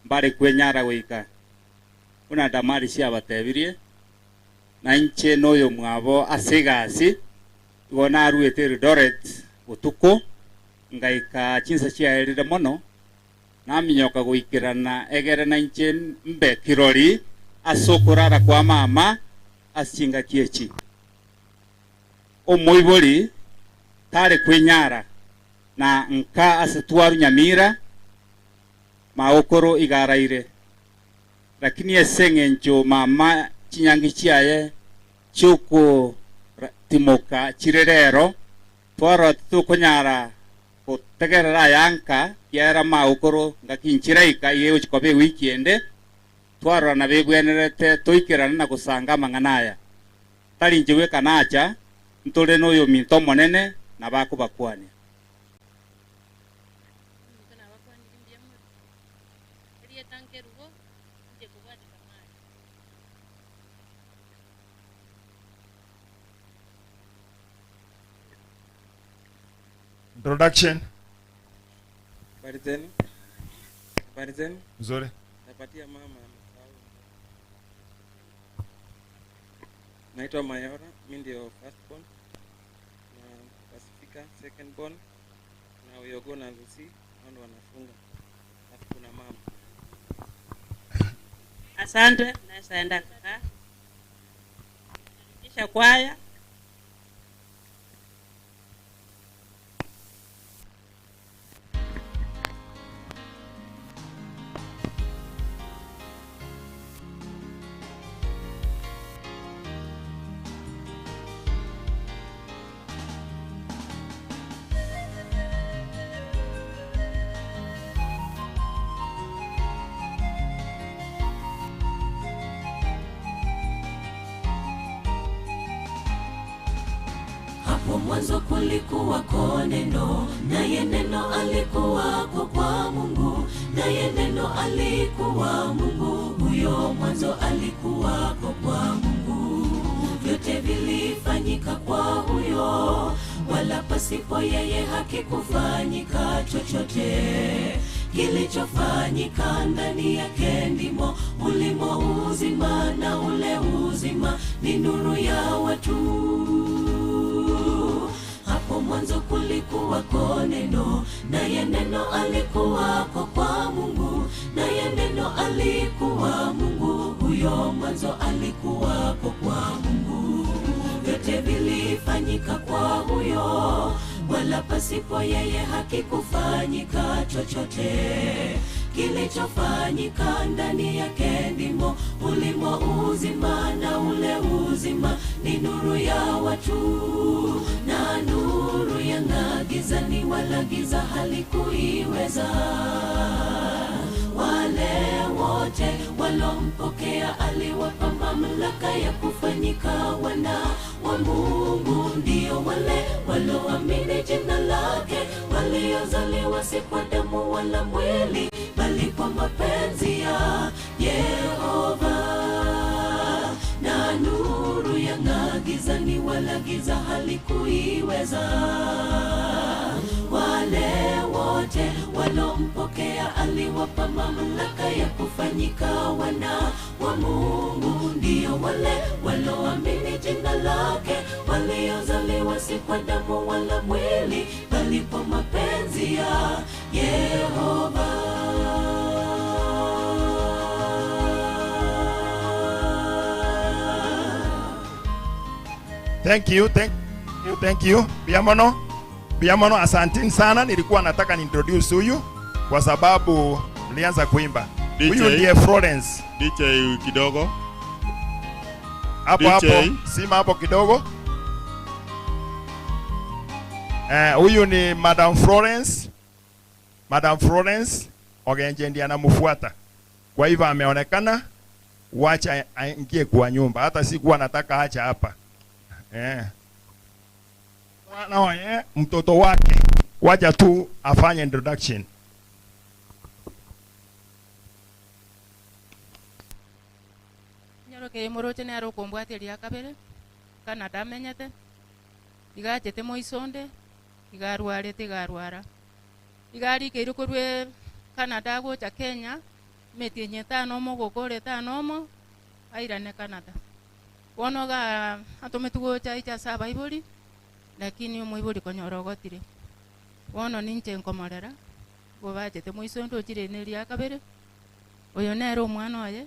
bare kwenyara goika una Damaris abatebirie na inche noyo mwabo asegasi gona aruete Eldoret utuko ngaika chinsa chiaerire mono na minyoka goikirana egere na inche mbe kirori asokorara kwa mama asinga kiechi omoibori tare kwenyara na nka asetwaru Nyamira maokoro igaraire lakini esenge ncho mama chinyangi chiaye chuko timoka chirerero twaro tukonyara kutegerera yanka yara maokoro ngakinchiraika yewe chikobe weekend twaro na begwenerete toikirana na kusanga manganaya tari njiwe kanacha ntole noyo minto monene na bako bakwani. Introduction. Habari zenu. Nzuri. Napatia mama. Naitwa Mayora, mimi ndio first born. Na Pacifica second born. Na Uyogo na Lucy ndio wanafunga. Alafu kuna mama. Asante, naweza enda kaka. Kisha kwaya. Mwanzo kulikuwako neno, naye neno alikuwako kwa Mungu, naye neno alikuwa Mungu, huyo mwanzo alikuwako kwa Mungu. Vyote vilifanyika kwa huyo, wala pasipo yeye hakikufanyika chochote. Kilichofanyika ndani yake ndimo ulimo uzima, na ule uzima ni nuru ya watu. Hapo mwanzo kulikuwako neno, naye neno alikuwako kwa Mungu, naye neno alikuwa Mungu, huyo mwanzo alikuwako kwa Mungu. Vyote vilifanyika vilifanyika kwa huyo, wala pasipo yeye hakikufanyika chochote. Kilichofanyika ndani yake ndimo ulimo uzima, na ule uzima ni nuru ya watu, na nuru yang'aa gizani, wala giza halikuiweza. Wale wote walompokea aliwapa mamlaka ya kufanyika wana wa Mungu, ndio wale waloamini jina lake, waliozaliwa si kwa damu wala mwili, bali kwa mapenzi ya Yehova. Na nuru yang'aa gizani, wala giza halikuiweza. Wale wote walompokea aliwapa mamlaka ya kufanyika wana wa Mungu, ndio wale waloamini jina lake, waliozaliwa si kwa damu wala mwili, bali kwa mapenzi ya Yehova. Thank you. Biamono, asanteni sana. Nilikuwa nataka ni introduce huyu kwa sababu nilianza kuimba. Huyu ndiye Florence. DJ kidogo. Hapo sima hapo kidogo. Huyu ni Madam Florence. Madam Florence Ogenje ndiye anamfuata. Kwa hivyo ameonekana, wacha aingie kwa nyumba. Hata sikuwa nataka acha hapa. Mwana wae mtoto wake, wacha tu afanye introduction. Nyoroke moroche ne aro kombwate ria kabere Canada menyete igachete moisonde igarwarete garwara igari ke irukorwe Canada gocha Kenya metinye tano mo gokore tano mo airane Canada wonoga atometugocha icha saba ibori, lakini umuibori konyorogotire wono ninche nkomorera gobachete moisondo chire neria kabere oyo nero omwana oye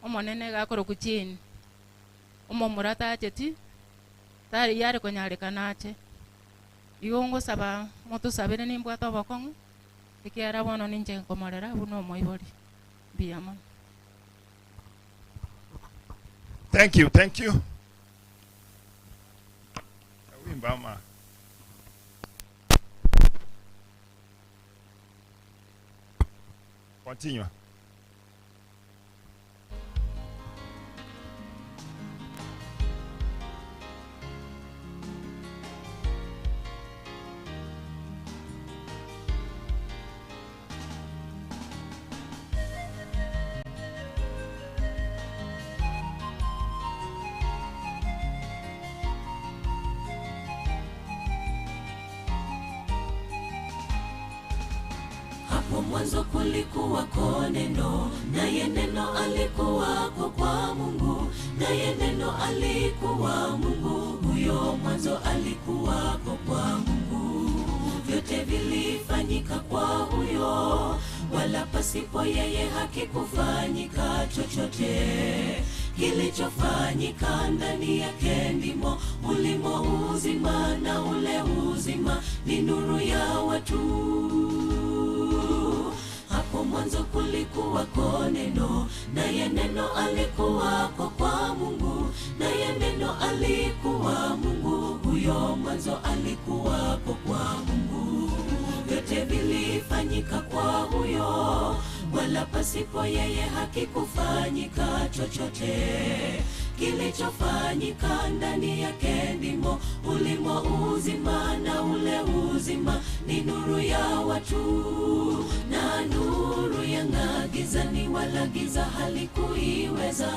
omonene gakoroku chini omomurata acheti tari yare konyarekana ache igongo saba moto sabere nimbwata obokong'u ikiara bono ninche nkomorera buno omoibori biamon. Thank you. Wimbama. Continue. Mwanzo kulikuwako neno, naye neno alikuwako kwa Mungu, naye neno alikuwa Mungu, huyo mwanzo alikuwako kwa Mungu. Vyote vilifanyika kwa huyo, wala pasipo yeye hakikufanyika chochote. Kilichofanyika ndani yake ndimo ulimo uzima, na ule uzima ni nuru ya watu. Hapo mwanzo kulikuwako neno, naye neno alikuwako kwa Mungu, naye neno alikuwa Mungu, huyo mwanzo alikuwako kwa Mungu. Vyote vilifanyika kwa huyo, wala pasipo yeye hakikufanyika chochote. Kilichofanyika ndani yake ndimo ulimo uzima, na ule uzima ni nuru ya watu. Na nuru yang'aa gizani, wala giza halikuiweza.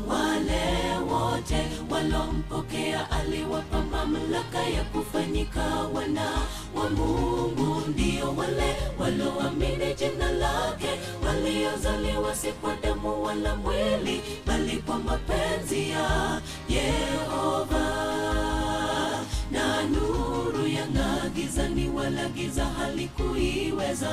Wale wote walompokea aliwapa mamlaka ya kufanyika wana wa Mungu, ndio wale waloamini jina lake, waliozaliwa si kwa damu wala mwili, bali kwa mapenzi ya Yehova. Na nuru yang'aa gizani, wala giza halikuiweza.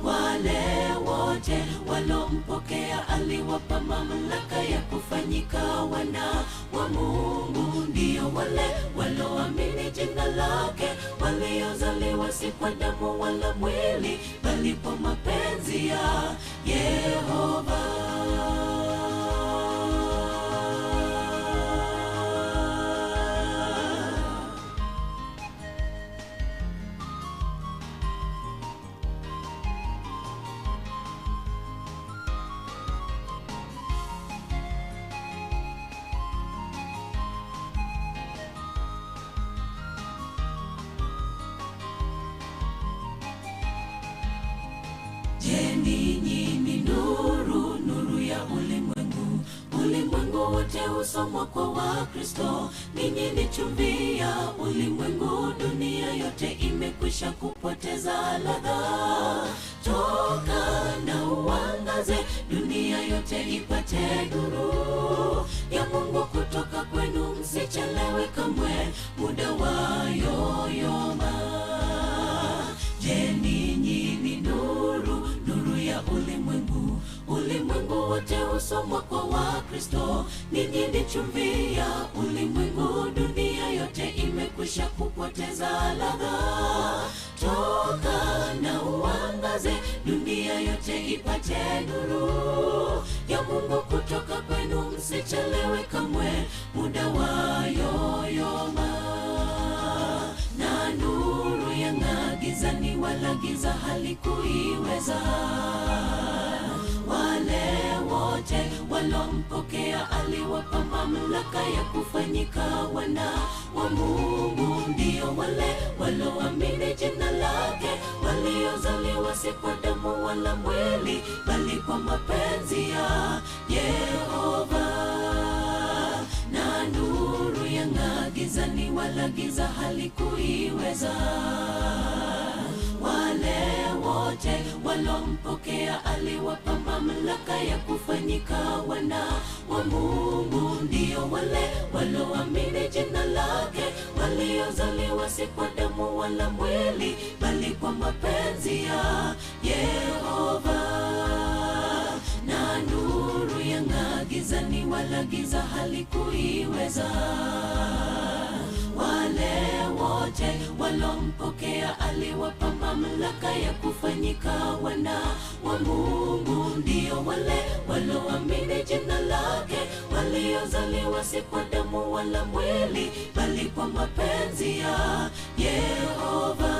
Wale wote walompokea waliompokea aliwapa mamlaka ya kufanyika wana wa Mungu, ndio wale walioamini jina lake, waliozaliwa si kwa damu wala mwili, bali kwa mapenzi ya Yehova. Je, ninyi ni nuru, nuru ya ulimwengu? Ulimwengu wote husomwa kwa Wakristo. Ninyi ni chumvi ya ulimwengu, dunia yote imekwisha kupoteza ladha. Toka na uangaze, dunia yote ipate nuru ya Mungu kutoka kwenu, msichelewe kamwe, muda wa yoyoma. Je, ninyi ni nuru, nuru ya ulimwengu? Ulimwengu wote husomwa kwa Wakristo. Ninyi ni chumvi ya ulimwengu, dunia yote imekwisha kupoteza ladha. Toka na uangaze, dunia yote ipate nuru ya Mungu kutoka kwenu, msichelewe kamwe, muda wa yoyoma. Na nuru yang'aa gizani, wala giza halikuiweza. Wale wote waliompokea aliwapa mamlaka ya kufanyika wana wa Mungu, ndio wale walioamini jina lake, waliozaliwa si kwa damu wala mwili, bali kwa mapenzi ya Yehova. Na nuru yang'aa gizani, wala giza halikuiweza. Wale wote waliompokea aliwapa mamlaka ya kufanyika wana wa Mungu, ndio wale walioamini jina lake, waliozaliwa si kwa damu wala mwili, bali kwa mapenzi ya Yehova. Na nuru yang'aa gizani, wala giza halikuiweza. Wale wote waliompokea aliwapa mamlaka ya kufanyika wana wa Mungu, ndio wale walioamini jina lake, waliozaliwa si kwa damu wala mwili, bali kwa mapenzi ya Yehova.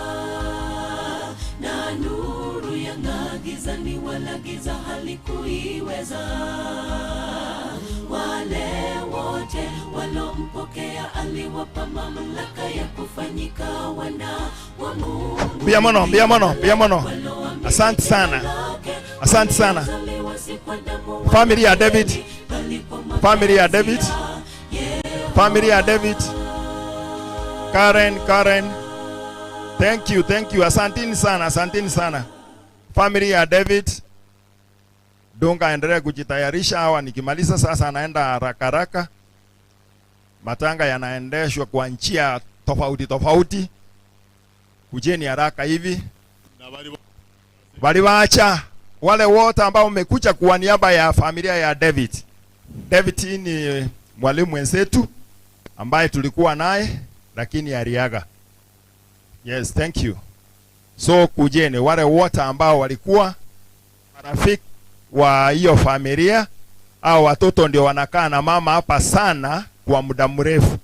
Na nuru yang'aa gizani, wala giza halikuiweza. Wale wote waliompokea aliwapa mamlaka ya kufanyika wana wa Mungu. Biamono. Asante sana. Asante sana. Family ya David. Family ya David. Family ya David. Karen. Thank you. Asanteni sana. Family ya David. Dunga endelea kujitayarisha. Hawa nikimaliza sasa anaenda haraka. Matanga yanaendeshwa kwa njia tofauti. Kujeni haraka hivi. Waliwaacha wale wote ambao umekuja kwa niaba ya familia ya David. David ni mwalimu mwenzetu ambaye tulikuwa naye lakini aliaga. Yes, thank you. So kujeni wale wote ambao walikuwa marafiki wa hiyo familia, au watoto ndio wanakaa na mama hapa sana kwa muda mrefu,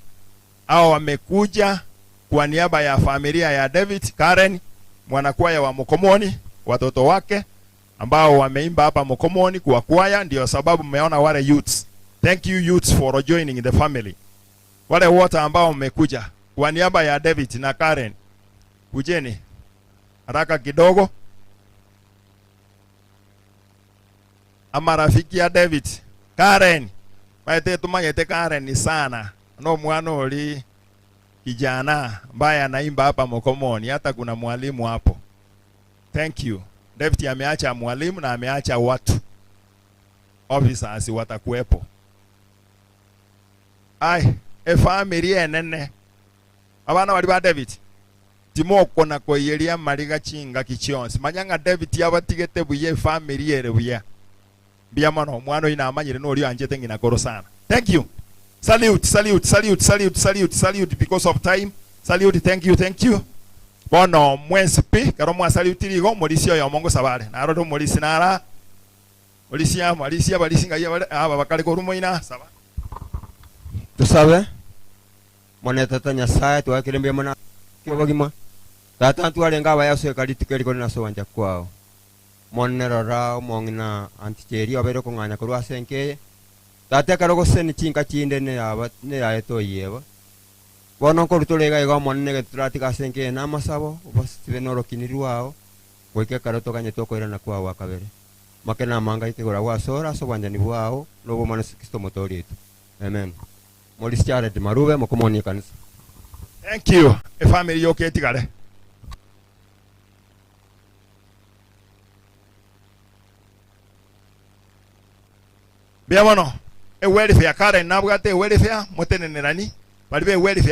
au wamekuja kwa niaba ya familia ya David. Karen, mwanakwaya wa Mokomoni, watoto wake ambao wameimba hapa Mokomoni kwa kwaya, ndio sababu mmeona wale youths. Thank you youths for joining the family. Wale wote ambao wamekuja kwa niaba ya David na Karen, kujeni haraka kidogo. Ama rafiki ya David, Karen, maite tumanyete Karen ni sana. No mwana oli kijana ambaye anaimba hapa Mokomoni, hata kuna mwalimu hapo. Thank you. David ameacha mwalimu na ameacha watu. Officers watakuepo. Family enene. Abana wali ba David. Timoko na koyelia mariga chinga kichionsi. Manyanga David yabatigete buye family ere buya. Biamano mwana ina amanyire no rio anjete ngina koro sana. Thank you. Salute because of time. Salute, thank you. Bono mwensi pi karo mwa salute ligo molisio ya mongo sabale. Na rodo molisi nara. Molisia balisinga ya aba bakale ko rumo ina saba. Tusabe. Mwana tata Nyasaye twakirembye mwana kyobagima. Tata twalenga abayaso kalitikeri ko naso wanja kwao. Monero rao mongina anticheri abero konganya ko rwasenke. Tata karogo seni chinka chinde ne ayeto yeba. Bono ko rutolega iga monne ke tratika senke na masabo obasibe noro kinirwao. Weke karoto kanye toko ira na kwao akabere. Makena manga ikigora wasora so wanja ni bwao no mwana Kristo motorito. Amen. Molisiare de marube mokomoni kanisa. Thank you. A family okay tigare. Biamono. E welfare kare nabugate welfare motenenerani. Balibe welfare